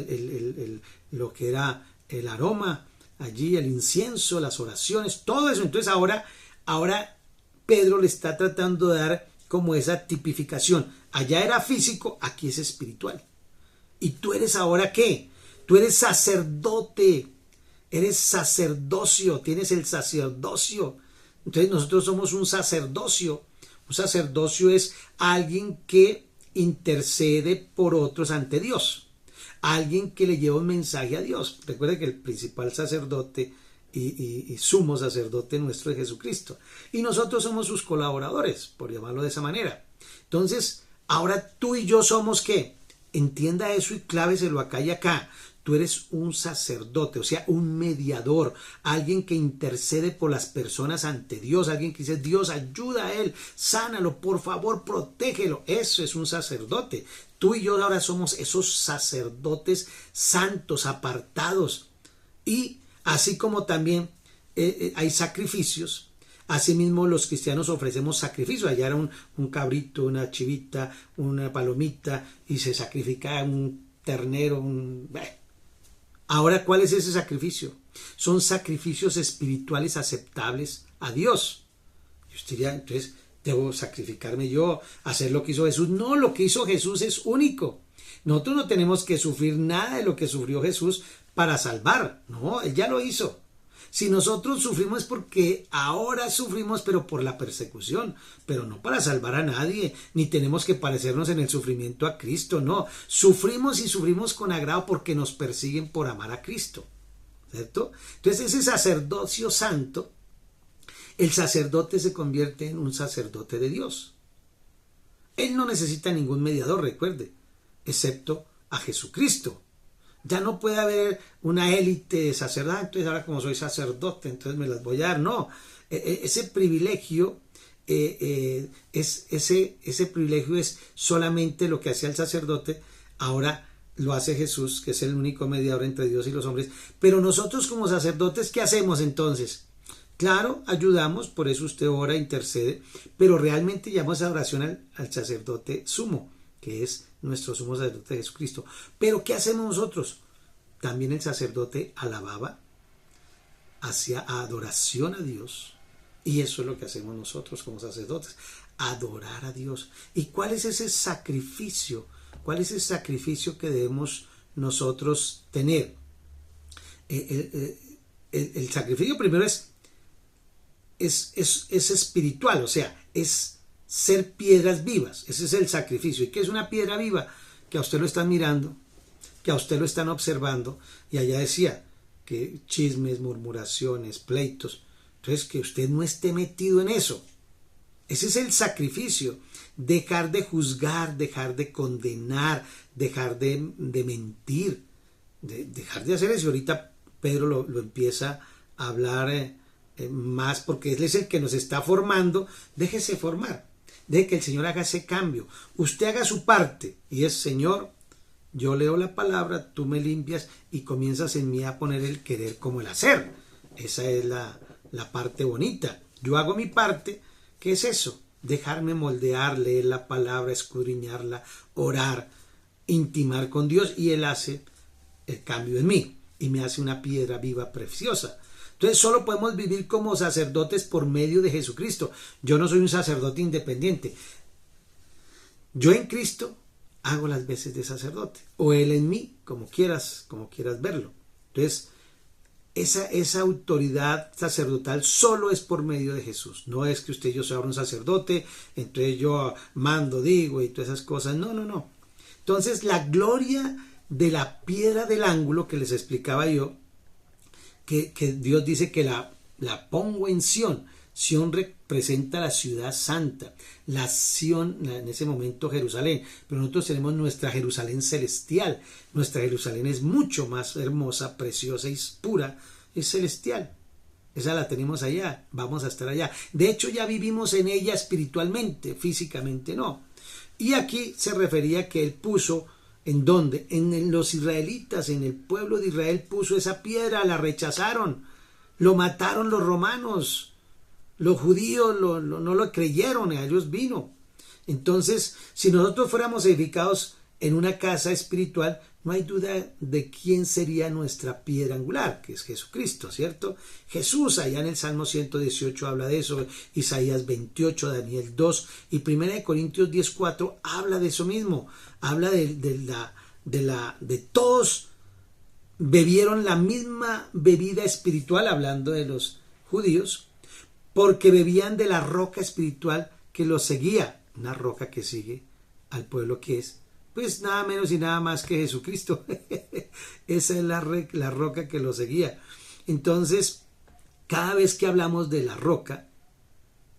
lo que era el aroma allí, el incienso, las oraciones, todo eso. Entonces ahora Pedro le está tratando de dar como esa tipificación. Allá era físico, aquí es espiritual. ¿Y tú eres ahora qué? Tú eres sacerdote, eres sacerdocio, tienes el sacerdocio. Entonces nosotros somos un sacerdocio. Un sacerdocio es alguien que intercede por otros ante Dios. Alguien que le lleva un mensaje a Dios. Recuerda que el principal sacerdote y sumo sacerdote nuestro es Jesucristo. Y nosotros somos sus colaboradores, por llamarlo de esa manera. Entonces, ahora tú y yo somos ¿qué? Entienda eso y cláveselo acá y acá. Tú eres un sacerdote, o sea, un mediador, alguien que intercede por las personas ante Dios, alguien que dice, Dios, ayuda a él, sánalo, por favor, protégelo. Eso es un sacerdote. Tú y yo ahora somos esos sacerdotes santos, apartados. Y así como también hay sacrificios, asimismo los cristianos ofrecemos sacrificios. Allá era un cabrito, una chivita, una palomita, y se sacrificaba un ternero, Ahora, ¿cuál es ese sacrificio? Son sacrificios espirituales aceptables a Dios. Y usted diría, entonces, ¿debo sacrificarme yo, hacer lo que hizo Jesús? No, lo que hizo Jesús es único. Nosotros no tenemos que sufrir nada de lo que sufrió Jesús para salvar. No, Él ya lo hizo. Si nosotros sufrimos es porque ahora sufrimos, pero por la persecución, pero no para salvar a nadie, ni tenemos que parecernos en el sufrimiento a Cristo, no. Sufrimos y sufrimos con agrado porque nos persiguen por amar a Cristo, ¿cierto? Entonces ese sacerdocio santo, el sacerdote se convierte en un sacerdote de Dios. Él no necesita ningún mediador, recuerde, excepto a Jesucristo. Ya no puede haber una élite de sacerdotes, ahora como soy sacerdote, entonces me las voy a dar. No, ese privilegio, ese privilegio es solamente lo que hacía el sacerdote, ahora lo hace Jesús, que es el único mediador entre Dios y los hombres. Pero nosotros como sacerdotes, ¿qué hacemos entonces? Claro, ayudamos, por eso usted ora, intercede, pero realmente llamamos a oración al sacerdote sumo, que es nuestro sumo sacerdote Jesucristo. Pero ¿qué hacemos nosotros? También el sacerdote alababa, hacía adoración a Dios, y eso es lo que hacemos nosotros como sacerdotes, adorar a Dios. ¿Y cuál es ese sacrificio? ¿Cuál es el sacrificio que debemos nosotros tener? El sacrificio primero es espiritual, o sea, es ser piedras vivas. Ese es el sacrificio. ¿Y qué es una piedra viva? Que a usted lo están mirando, que a usted lo están observando, y allá decía que chismes, murmuraciones, pleitos. Entonces, que usted no esté metido en eso. Ese es el sacrificio. Dejar de juzgar, dejar de condenar, dejar de mentir, dejar de hacer eso. Ahorita Pedro lo empieza a hablar más, porque él es el que nos está formando. Déjese formar. Deje que el Señor haga ese cambio. Usted haga su parte y es, Señor, Yo leo la palabra, tú me limpias y comienzas en mí a poner el querer como el hacer. Esa es la parte bonita. Yo hago mi parte, ¿qué es eso? Dejarme moldear, leer la palabra, escudriñarla, orar, intimar con Dios, y Él hace el cambio en mí y me hace una piedra viva preciosa. Entonces solo podemos vivir como sacerdotes por medio de Jesucristo. Yo no soy un sacerdote independiente. Yo en Cristo hago las veces de sacerdote, o Él en mí, como quieras verlo. Entonces esa autoridad sacerdotal solo es por medio de Jesús. No es que usted y yo sea un sacerdote, entonces yo mando, digo y todas esas cosas. No. Entonces la gloria de la piedra del ángulo que les explicaba yo, que Dios dice que la pongo en Sión. Sión representa la ciudad santa, la Sión, en ese momento Jerusalén, pero nosotros tenemos nuestra Jerusalén celestial. Nuestra Jerusalén es mucho más hermosa, preciosa y pura, es celestial. Esa la tenemos allá, vamos a estar allá. De hecho ya vivimos en ella espiritualmente, físicamente no. Y aquí se refería que Él puso, ¿en dónde? En los israelitas, en el pueblo de Israel puso esa piedra, la rechazaron, lo mataron los romanos. Los judíos no lo creyeron, a ellos vino. Entonces, si nosotros fuéramos edificados en una casa espiritual, no hay duda de quién sería nuestra piedra angular, que es Jesucristo, ¿cierto? Jesús, allá en el Salmo 118 habla de eso, Isaías 28, Daniel 2 y 1 Corintios 10:4 habla de eso mismo, habla de todos bebieron la misma bebida espiritual, hablando de los judíos, porque bebían de la roca espiritual que los seguía, una roca que sigue al pueblo, que es pues nada menos y nada más que Jesucristo. Esa es la roca que los seguía. Entonces, cada vez que hablamos de la roca,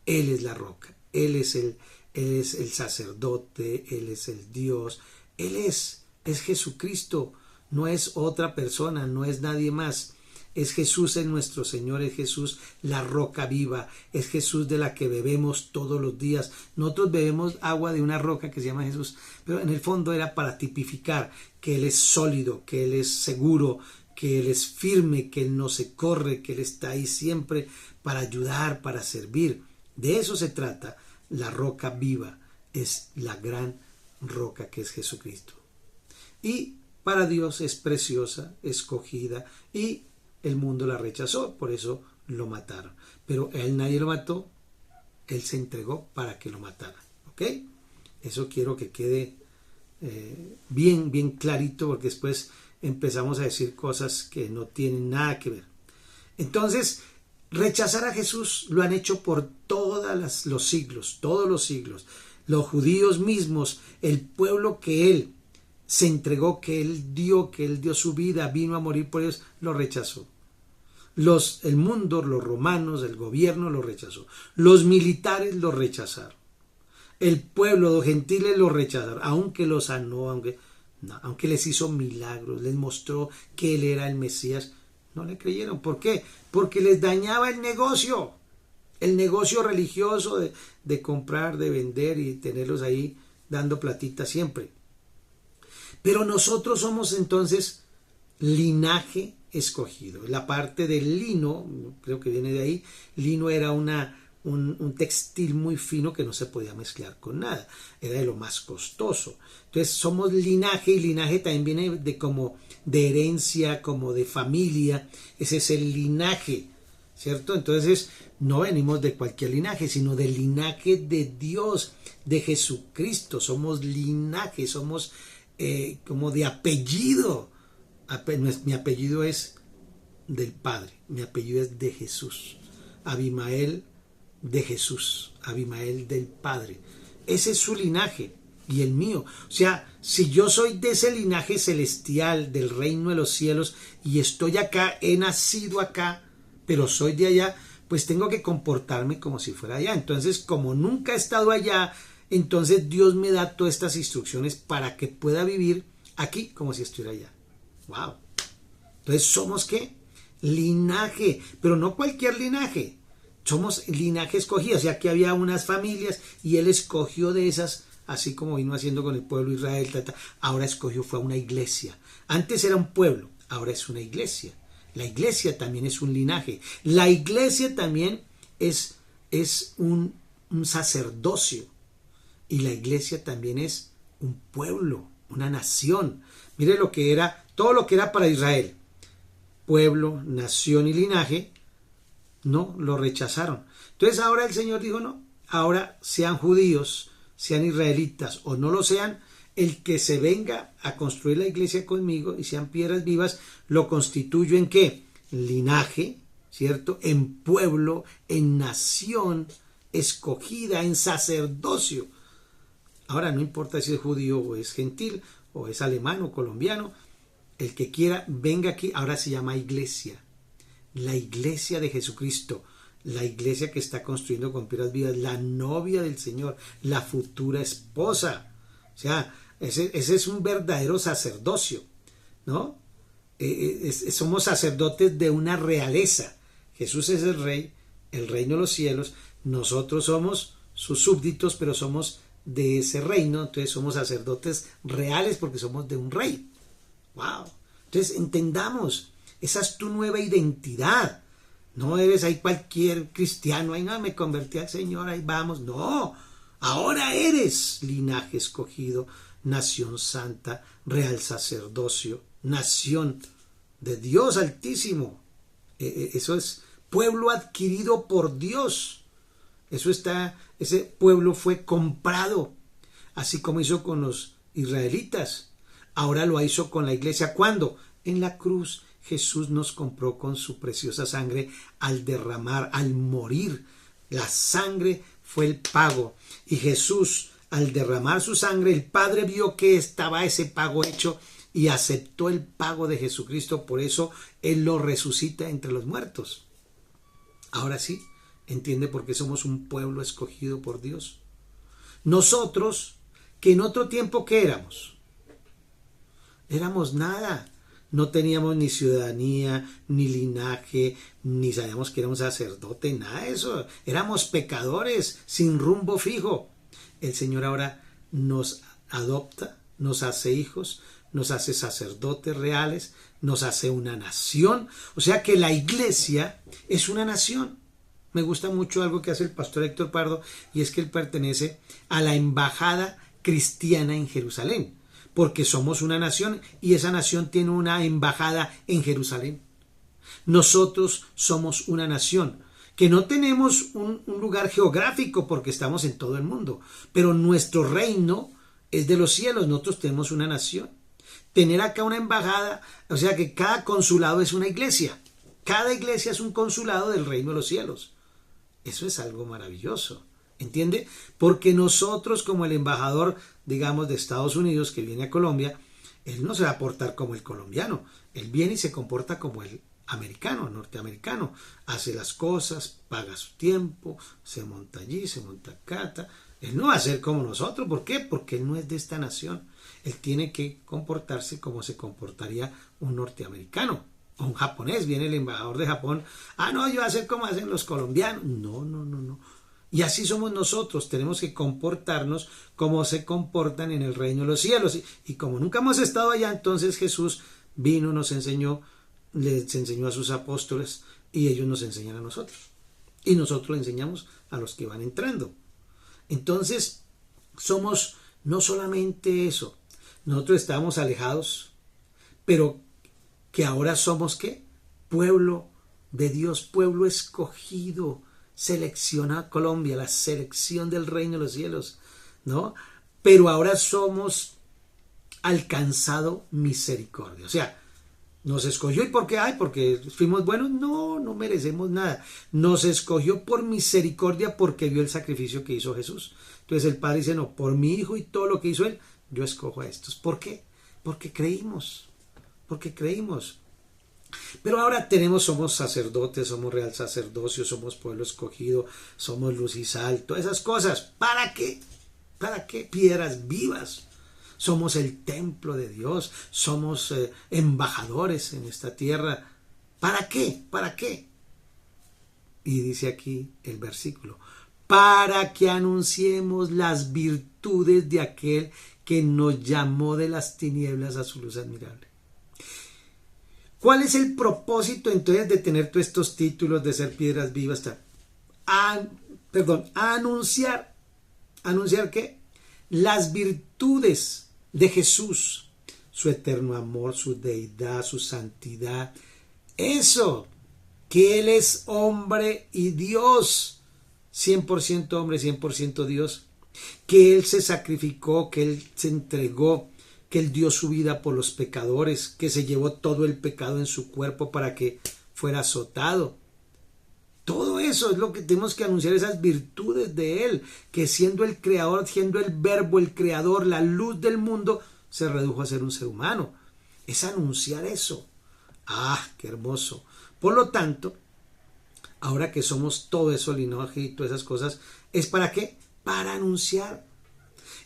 Él es la roca, Él es el sacerdote, Él es el Dios, Él es Jesucristo, no es otra persona, no es nadie más. Es Jesús, es nuestro Señor, es Jesús la roca viva, es Jesús de la que bebemos todos los días. Nosotros bebemos agua de una roca que se llama Jesús, pero en el fondo era para tipificar que Él es sólido, que Él es seguro, que Él es firme, que Él no se corre, que Él está ahí siempre para ayudar, para servir. De eso se trata. La roca viva es la gran roca que es Jesucristo. Y para Dios es preciosa, escogida, y el mundo la rechazó, por eso lo mataron. Pero a Él nadie lo mató, Él se entregó para que lo mataran. ¿Ok? Eso quiero que quede bien clarito, porque después empezamos a decir cosas que no tienen nada que ver. Entonces, rechazar a Jesús lo han hecho por todos los siglos. Los judíos mismos, el pueblo que Él se entregó, que Él dio su vida, vino a morir por ellos, lo rechazó. El mundo, los romanos, el gobierno lo rechazó. Los militares lo rechazaron. El pueblo, los gentiles lo rechazaron, aunque los sanó, aunque les hizo milagros, les mostró que Él era el Mesías, no le creyeron. ¿Por qué? Porque les dañaba el negocio religioso de comprar, de vender y tenerlos ahí dando platita siempre. Pero nosotros somos entonces linaje escogido. La parte del lino, creo que viene de ahí, lino era un textil muy fino que no se podía mezclar con nada, era de lo más costoso. Entonces somos linaje, y linaje también viene de herencia, como de familia. Ese es el linaje, ¿cierto? Entonces no venimos de cualquier linaje, sino del linaje de Dios, de Jesucristo. Somos linaje, somos como de apellido. Mi apellido es del Padre, mi apellido es de Jesús. Abimael de Jesús, Abimael del Padre. Ese es su linaje y el mío. O sea, si yo soy de ese linaje celestial, del reino de los cielos, y estoy acá, he nacido acá, pero soy de allá, pues tengo que comportarme como si fuera allá. Entonces, como nunca he estado allá, entonces Dios me da todas estas instrucciones para que pueda vivir aquí como si estuviera allá. ¡Wow! Entonces, ¿somos qué? Linaje, pero no cualquier linaje. Somos linaje escogido. O sea, que había unas familias y Él escogió de esas así como vino haciendo con el pueblo de Israel, ahora escogió fue a una iglesia. Antes era un pueblo, ahora es una iglesia. La iglesia también es un linaje. La iglesia también es un sacerdocio. Y la iglesia también es un pueblo, una nación. Mire lo que era, todo lo que era para Israel. Pueblo, nación y linaje, no, lo rechazaron. Entonces ahora el Señor dijo, no, ahora sean judíos, sean israelitas o no lo sean, el que se venga a construir la iglesia conmigo y sean piedras vivas, lo constituyo ¿en qué? Linaje, ¿cierto? En pueblo, en nación escogida, en sacerdocio. Ahora no importa si es judío o es gentil, o es alemán o colombiano, el que quiera venga aquí, ahora se llama iglesia. La iglesia de Jesucristo, la iglesia que está construyendo con piedras vivas, la novia del Señor, la futura esposa. O sea, ese es un verdadero sacerdocio, ¿no? Somos sacerdotes de una realeza. Jesús es el rey, el reino de los cielos. Nosotros somos sus súbditos, pero somos de ese reino. Entonces somos sacerdotes reales porque somos de un rey. ¡Wow! Entonces entendamos, esa es tu nueva identidad. No eres ahí cualquier cristiano, ahí no, me convertí al Señor, ahí vamos. No, ahora eres linaje escogido, nación santa, real sacerdocio, nación de Dios Altísimo. Eso es pueblo adquirido por Dios. Ese pueblo fue comprado, así como hizo con los israelitas. Ahora lo hizo con la iglesia. ¿Cuándo? En la cruz. Jesús nos compró con su preciosa sangre al derramar, al morir. La sangre fue el pago. Y Jesús, al derramar su sangre, el Padre vio que estaba ese pago hecho y aceptó el pago de Jesucristo. Por eso Él lo resucita entre los muertos. Ahora sí, entiende por qué somos un pueblo escogido por Dios. Nosotros, que en otro tiempo, ¿qué éramos? Éramos nada. No teníamos ni ciudadanía, ni linaje, ni sabíamos que era un sacerdote, nada de eso. Éramos pecadores, sin rumbo fijo. El Señor ahora nos adopta, nos hace hijos, nos hace sacerdotes reales, nos hace una nación. O sea que la iglesia es una nación. Me gusta mucho algo que hace el pastor Héctor Pardo, y es que él pertenece a la embajada cristiana en Jerusalén. Porque somos una nación y esa nación tiene una embajada en Jerusalén. Nosotros somos una nación que no tenemos un lugar geográfico porque estamos en todo el mundo, pero nuestro reino es de los cielos. Nosotros tenemos una nación. Tener acá una embajada, o sea que cada consulado es una iglesia. Cada iglesia es un consulado del reino de los cielos. Eso es algo maravilloso. ¿Entiende? Porque nosotros, como el embajador, digamos, de Estados Unidos que viene a Colombia, él no se va a portar como el colombiano. Él viene y se comporta como el americano, norteamericano. Hace las cosas, paga su tiempo, se monta allí, se monta acá. Él no va a ser como nosotros. ¿Por qué? Porque él no es de esta nación. Él tiene que comportarse como se comportaría un norteamericano. O un japonés. Viene el embajador de Japón. Ah, no, yo voy a hacer como hacen los colombianos. No. Y así somos nosotros, tenemos que comportarnos como se comportan en el reino de los cielos. Y como nunca hemos estado allá, entonces Jesús vino, nos enseñó, les enseñó a sus apóstoles y ellos nos enseñan a nosotros. Y nosotros le enseñamos a los que van entrando. Entonces, somos no solamente eso, nosotros estábamos alejados, pero que ahora somos ¿qué? Pueblo de Dios, pueblo escogido. Selecciona a Colombia, la selección del reino de los cielos, ¿no? Pero ahora somos alcanzado misericordia. O sea, nos escogió. ¿Y por qué? Porque fuimos buenos. No merecemos nada. Nos escogió por misericordia porque vio el sacrificio que hizo Jesús. Entonces el Padre dice, no, por mi Hijo y todo lo que hizo Él, yo escojo a estos. ¿Por qué? Porque creímos. Pero ahora somos sacerdotes, somos real sacerdocio, somos pueblo escogido, somos luz y sal, todas esas cosas. ¿Para qué? ¿Para qué? Piedras vivas. Somos el templo de Dios, somos embajadores en esta tierra. ¿Para qué? ¿Para qué? Y dice aquí el versículo, para que anunciemos las virtudes de aquel que nos llamó de las tinieblas a su luz admirable. ¿Cuál es el propósito entonces de tener todos estos títulos, de ser piedras vivas? Anunciar. ¿Anunciar qué? Las virtudes de Jesús, su eterno amor, su deidad, su santidad. Eso, que Él es hombre y Dios, 100% hombre, 100% Dios, que Él se sacrificó, que Él se entregó, que Él dio su vida por los pecadores, que se llevó todo el pecado en su cuerpo para que fuera azotado. Todo eso es lo que tenemos que anunciar, esas virtudes de Él, que siendo el creador, siendo el verbo, el creador, la luz del mundo, se redujo a ser un ser humano. Es anunciar eso. ¡Ah, qué hermoso! Por lo tanto, ahora que somos todo eso, linaje y todas esas cosas, ¿es para qué? Para anunciar.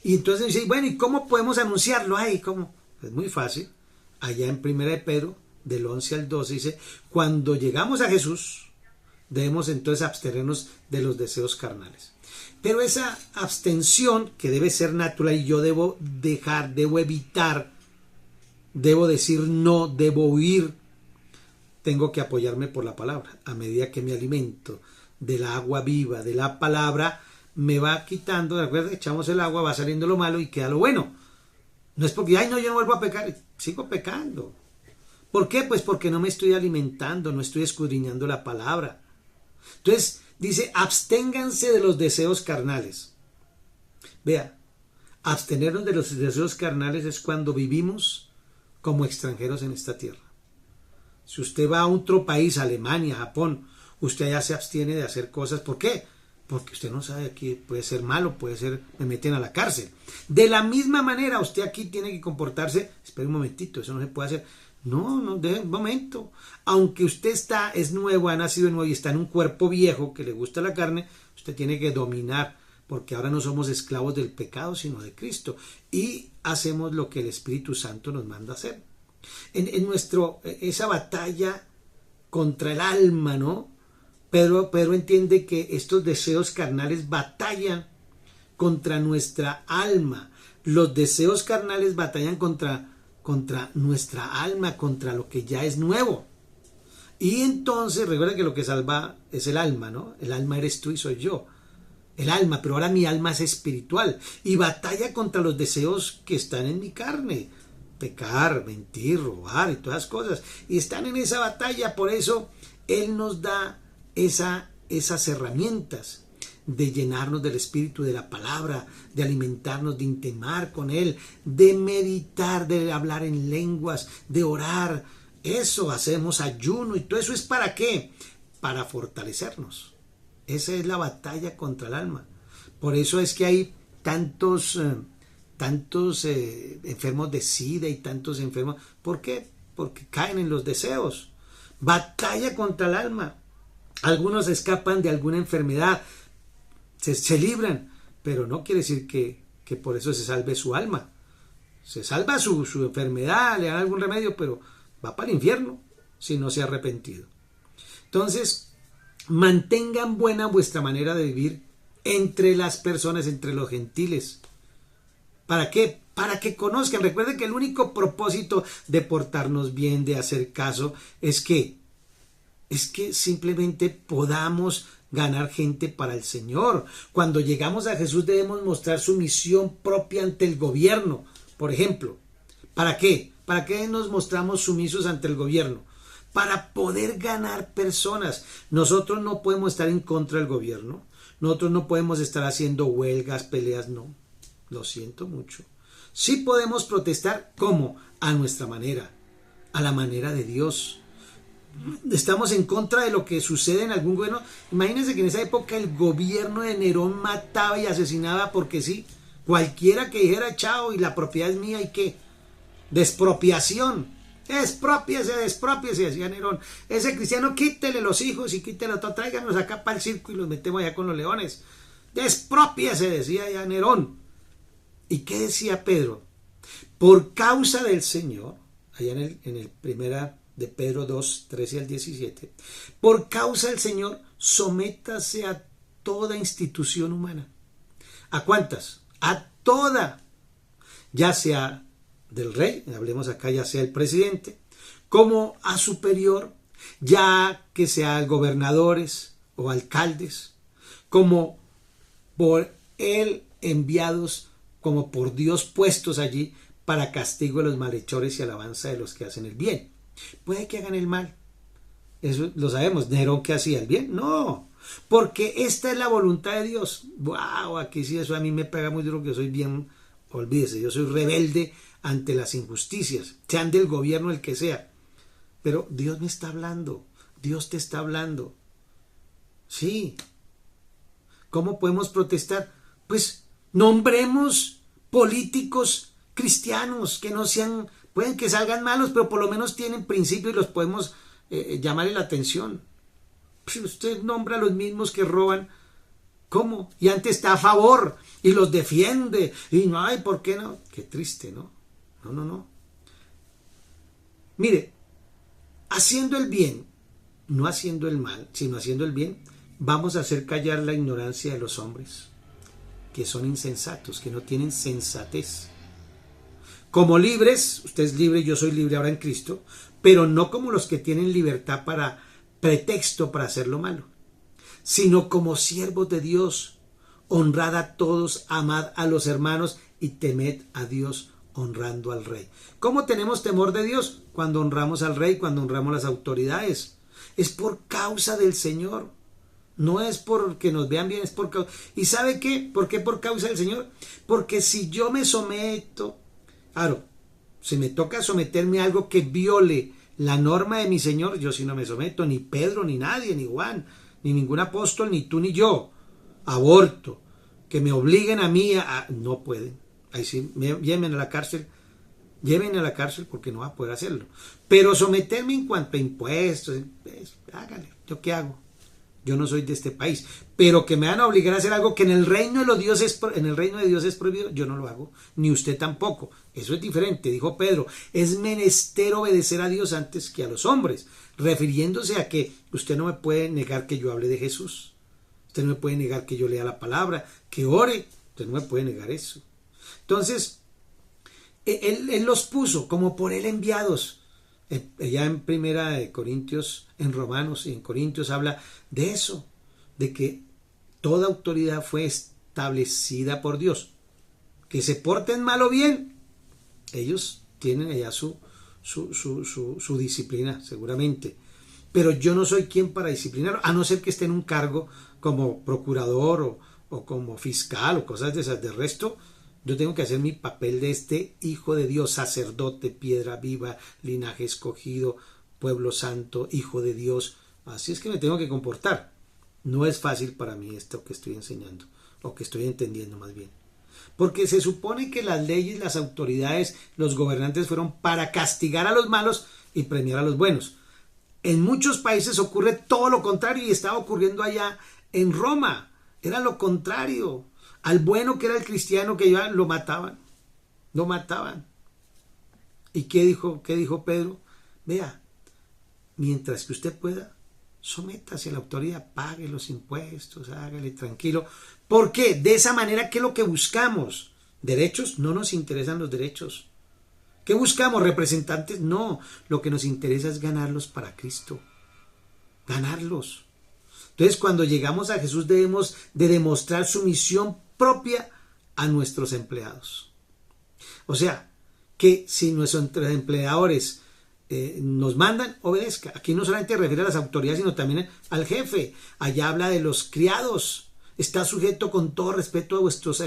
Y entonces dice, bueno, ¿y cómo podemos anunciarlo? Ay, ¿cómo? Es muy fácil. Allá en 1 de Pedro, del 11 al 12, dice, cuando llegamos a Jesús, debemos entonces abstenernos de los deseos carnales. Pero esa abstención, que debe ser natural, y yo debo dejar, debo evitar, debo decir no, debo huir, tengo que apoyarme por la palabra. A medida que me alimento del agua viva, de la palabra, me va quitando, ¿de acuerdo? Echamos el agua, va saliendo lo malo y queda lo bueno. No es porque, ay, no, yo no vuelvo a pecar, sigo pecando. ¿Por qué? Pues porque no me estoy alimentando, no estoy escudriñando la palabra. Entonces, dice, absténganse de los deseos carnales. Vea, abstenernos de los deseos carnales es cuando vivimos como extranjeros en esta tierra. Si usted va a otro país, Alemania, Japón, usted allá se abstiene de hacer cosas. ¿Por qué? Porque usted no sabe que puede ser malo, puede ser, me meten a la cárcel. De la misma manera, usted aquí tiene que comportarse, espere un momentito, eso no se puede hacer. No, de un momento. Aunque usted es nuevo, ha nacido nuevo y está en un cuerpo viejo que le gusta la carne, usted tiene que dominar, porque ahora no somos esclavos del pecado, sino de Cristo. Y hacemos lo que el Espíritu Santo nos manda hacer. Esa batalla contra el alma, ¿no? Pedro entiende que estos deseos carnales batallan contra nuestra alma. Los deseos carnales batallan contra nuestra alma, contra lo que ya es nuevo. Y entonces, recuerda que lo que salva es el alma, ¿no? El alma eres tú y soy yo. El alma, pero ahora mi alma es espiritual. Y batalla contra los deseos que están en mi carne. Pecar, mentir, robar y todas las cosas. Y están en esa batalla, por eso Él nos da esas herramientas de llenarnos del Espíritu, de la palabra, de alimentarnos, de intimar con Él, de meditar, de hablar en lenguas, de orar. Eso, hacemos ayuno y todo eso es ¿para qué? Para fortalecernos. Esa es la batalla contra el alma. Por eso es que hay tantos enfermos de SIDA y tantos enfermos. ¿Por qué? Porque caen en los deseos. Batalla contra el alma. Algunos escapan de alguna enfermedad, se libran, pero no quiere decir que por eso se salve su alma. Se salva su enfermedad, le dan algún remedio, pero va para el infierno si no se ha arrepentido. Entonces, mantengan buena vuestra manera de vivir entre las personas, entre los gentiles. ¿Para qué? Para que conozcan. Recuerden que el único propósito de portarnos bien, de hacer caso, es que simplemente podamos ganar gente para el Señor. Cuando llegamos a Jesús debemos mostrar su misión propia ante el gobierno. Por ejemplo, ¿para qué? ¿Para qué nos mostramos sumisos ante el gobierno? Para poder ganar personas. Nosotros no podemos estar en contra del gobierno. Nosotros no podemos estar haciendo huelgas, peleas, no. Lo siento mucho. Sí podemos protestar, ¿cómo? A nuestra manera, a la manera de Dios. Estamos en contra de lo que sucede en algún gobierno. Imagínense que en esa época el gobierno de Nerón mataba y asesinaba porque sí. Cualquiera que dijera chao y la propiedad es mía y qué. Despropiación. Desprópiese, decía Nerón. Ese cristiano quítele los hijos y quítele todo, tráiganos acá para el circo y los metemos allá con los leones. Desprópiese, decía ya Nerón. ¿Y qué decía Pedro? Por causa del Señor, allá en el primera de Pedro 2, 13 al 17, por causa del Señor, sométase a toda institución humana. ¿A cuántas? A toda. Ya sea del rey, hablemos acá, ya sea el presidente, como a superior, ya que sea gobernadores o alcaldes, como por él enviados, como por Dios puestos allí para castigo de los malhechores y alabanza de los que hacen el bien. Puede que hagan el mal. Eso lo sabemos. ¿Nerón que hacía el bien? No, porque esta es la voluntad de Dios. Wow, aquí sí eso a mí me pega muy duro, que soy bien, olvídese, yo soy rebelde ante las injusticias, sean del gobierno el que sea. Pero Dios me está hablando, Dios te está hablando. Sí. ¿Cómo podemos protestar? Pues nombremos políticos cristianos que no sean, pueden que salgan malos, pero por lo menos tienen principios y los podemos llamarle la atención. Pues usted nombra a los mismos que roban. ¿Cómo? Y antes está a favor y los defiende. Y no, ay, ¿por qué no? Qué triste, ¿no? No. Mire, haciendo el bien, no haciendo el mal, sino haciendo el bien, vamos a hacer callar la ignorancia de los hombres, que son insensatos, que no tienen sensatez. Como libres, usted es libre, yo soy libre ahora en Cristo, pero no como los que tienen libertad para pretexto para hacer lo malo, sino como siervos de Dios. Honrad a todos, amad a los hermanos y temed a Dios, honrando al rey. ¿Cómo tenemos temor de Dios? Cuando honramos al rey, cuando honramos las autoridades. Es por causa del Señor. No es porque nos vean bien, es por causa. ¿Y sabe qué? ¿Por qué por causa del Señor? Porque si yo me someto, claro, si me toca someterme a algo que viole la norma de mi Señor, yo sí no me someto, ni Pedro, ni nadie, ni Juan, ni ningún apóstol, ni tú, ni yo. Aborto. Que me obliguen a mí no pueden. Ahí sí, llévenme a la cárcel. Llévenme a la cárcel porque no va a poder hacerlo. Pero someterme en cuanto a impuestos, hágale. ¿Yo qué hago? Yo no soy de este país. Pero que me van a obligar a hacer algo que en el reino de Dios es prohibido, yo no lo hago. Ni usted tampoco. Eso es diferente, dijo Pedro. Es menester obedecer a Dios antes que a los hombres. Refiriéndose a que usted no me puede negar que yo hable de Jesús. Usted no me puede negar que yo lea la palabra, que ore. Usted no me puede negar eso. Entonces, él los puso como por él enviados. Ya en Primera de Corintios, en Romanos y en Corintios habla de eso, de que toda autoridad fue establecida por Dios. Que se porten mal o bien, ellos tienen allá su disciplina, seguramente. Pero yo no soy quien para disciplinarlo, a no ser que esté en un cargo como procurador o como fiscal o cosas de esas. De resto, yo tengo que hacer mi papel de este hijo de Dios, sacerdote, piedra viva, linaje escogido, pueblo santo, hijo de Dios. Así es que me tengo que comportar. No es fácil para mí esto que estoy enseñando, o que estoy entendiendo más bien. Porque se supone que las leyes, las autoridades, los gobernantes fueron para castigar a los malos y premiar a los buenos. En muchos países ocurre todo lo contrario y estaba ocurriendo allá en Roma. Era lo contrario. Al bueno, que era el cristiano que iba, lo mataban. Lo mataban. ¿Y qué dijo Pedro? Vea, mientras que usted pueda, sométase a la autoridad, pague los impuestos, hágale tranquilo. ¿Por qué? De esa manera, ¿qué es lo que buscamos? ¿Derechos? No nos interesan los derechos. ¿Qué buscamos? ¿Representantes? No, lo que nos interesa es ganarlos para Cristo. Ganarlos. Entonces, cuando llegamos a Jesús debemos de demostrar sumisión propia a nuestros empleados. O sea, que si nuestros empleadores nos mandan, obedezca. Aquí no solamente refiere a las autoridades, sino también al jefe. Allá habla de los criados. Está sujeto con todo respeto a vuestros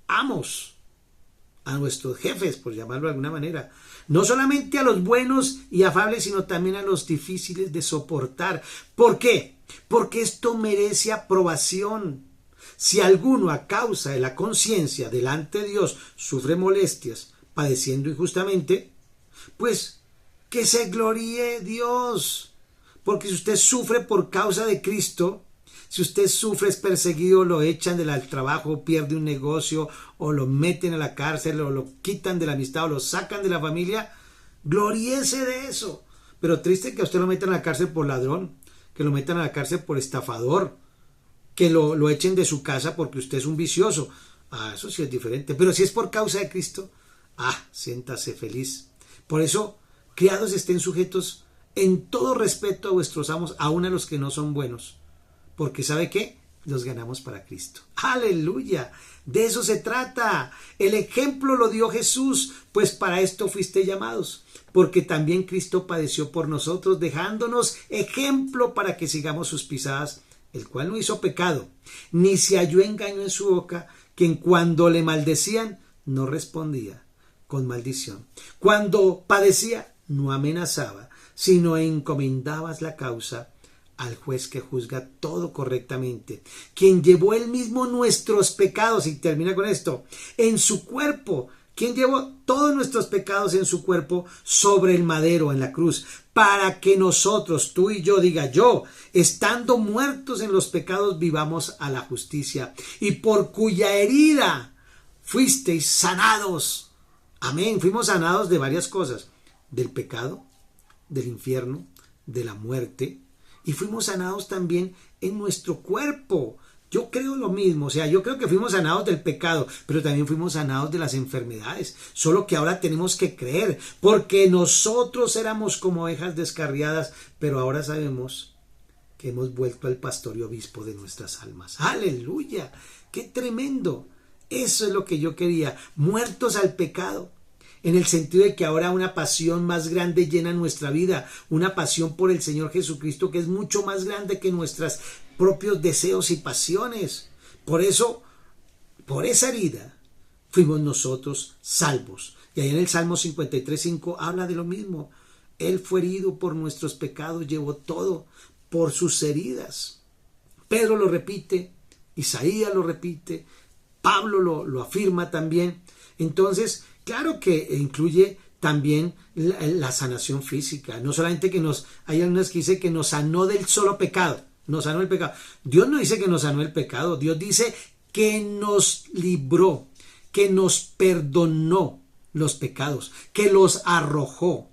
amos, a nuestros jefes, por llamarlo de alguna manera. No solamente a los buenos y afables, sino también a los difíciles de soportar. ¿Por qué? Porque esto merece aprobación. Si alguno a causa de la conciencia delante de Dios sufre molestias, padeciendo injustamente, pues que se gloríe Dios. Porque si usted sufre por causa de Cristo, si usted sufre, es perseguido, lo echan del trabajo, pierde un negocio, o lo meten a la cárcel, o lo quitan de la amistad, o lo sacan de la familia, gloríese de eso. Pero triste que a usted lo metan a la cárcel por ladrón, que lo metan a la cárcel por estafador, que lo echen de su casa porque usted es un vicioso. Eso sí es diferente. Pero si es por causa de Cristo, siéntase feliz. Por eso, criados, estén sujetos en todo respeto a vuestros amos, aun a los que no son buenos. Porque ¿sabe qué? Los ganamos para Cristo. ¡Aleluya! De eso se trata. El ejemplo lo dio Jesús, pues para esto fuiste llamados. Porque también Cristo padeció por nosotros, dejándonos ejemplo para que sigamos sus pisadas, el cual no hizo pecado, ni se halló engaño en su boca, quien cuando le maldecían no respondía con maldición. Cuando padecía no amenazaba, sino encomendabas la causa al juez que juzga todo correctamente, quien llevó él mismo nuestros pecados, y termina con esto, en su cuerpo, quien llevó todos nuestros pecados en su cuerpo sobre el madero, en la cruz, para que nosotros, tú y yo, diga yo, estando muertos en los pecados, vivamos a la justicia, y por cuya herida fuisteis sanados. Amén. Fuimos sanados de varias cosas, del pecado, del infierno, de la muerte, y fuimos sanados también en nuestro cuerpo. Yo creo lo mismo, yo creo que fuimos sanados del pecado, pero también fuimos sanados de las enfermedades, solo que ahora tenemos que creer, porque nosotros éramos como ovejas descarriadas, pero ahora sabemos que hemos vuelto al pastor y obispo de nuestras almas. ¡Aleluya! ¡Qué tremendo! Eso es lo que yo quería, muertos al pecado, en el sentido de que ahora una pasión más grande llena nuestra vida, una pasión por el Señor Jesucristo que es mucho más grande que nuestros propios deseos y pasiones. Por eso, por esa herida, fuimos nosotros salvos. Y ahí en el Salmo 53:5 habla de lo mismo. Él fue herido por nuestros pecados, llevó todo por sus heridas. Pedro lo repite, Isaías lo repite, Pablo lo afirma también. Entonces, claro que incluye también la sanación física. No solamente hay algunas que dice que nos sanó del solo pecado. Nos sanó el pecado. Dios no dice que nos sanó el pecado. Dios dice que nos libró, que nos perdonó los pecados, que los arrojó,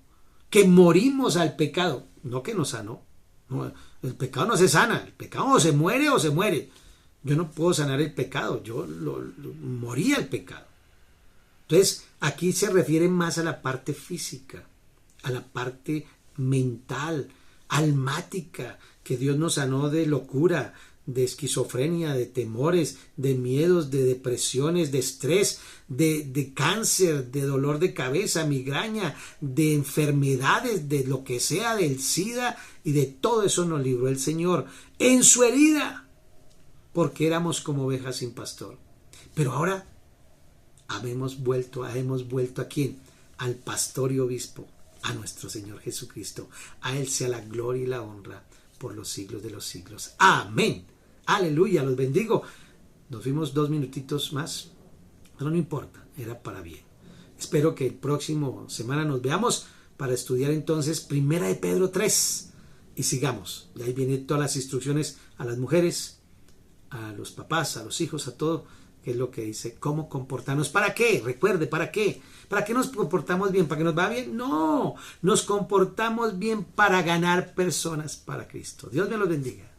que morimos al pecado. No que nos sanó. No, el pecado no se sana. El pecado o se muere o se muere. Yo no puedo sanar el pecado. Yo morí al pecado. Entonces, aquí se refiere más a la parte física, a la parte mental, almática, que Dios nos sanó de locura, de esquizofrenia, de temores, de miedos, de depresiones, de estrés, de cáncer, de dolor de cabeza, migraña, de enfermedades, de lo que sea, del SIDA, y de todo eso nos libró el Señor en su herida, porque éramos como ovejas sin pastor. Pero ahora hemos vuelto ¿a quién? Al pastor y obispo, a nuestro Señor Jesucristo. A Él sea la gloria y la honra por los siglos de los siglos. Amén. Aleluya, los bendigo. Nos fuimos 2 minutitos más, pero no importa, era para bien. Espero que el próximo semana nos veamos para estudiar entonces Primera de Pedro 3 y sigamos. Y ahí vienen todas las instrucciones a las mujeres, a los papás, a los hijos, a todo, que es lo que dice, cómo comportarnos. ¿Para qué? Recuerde, ¿para qué? ¿Para qué nos comportamos bien? ¿Para que nos va bien? No, nos comportamos bien para ganar personas para Cristo. Dios me los bendiga.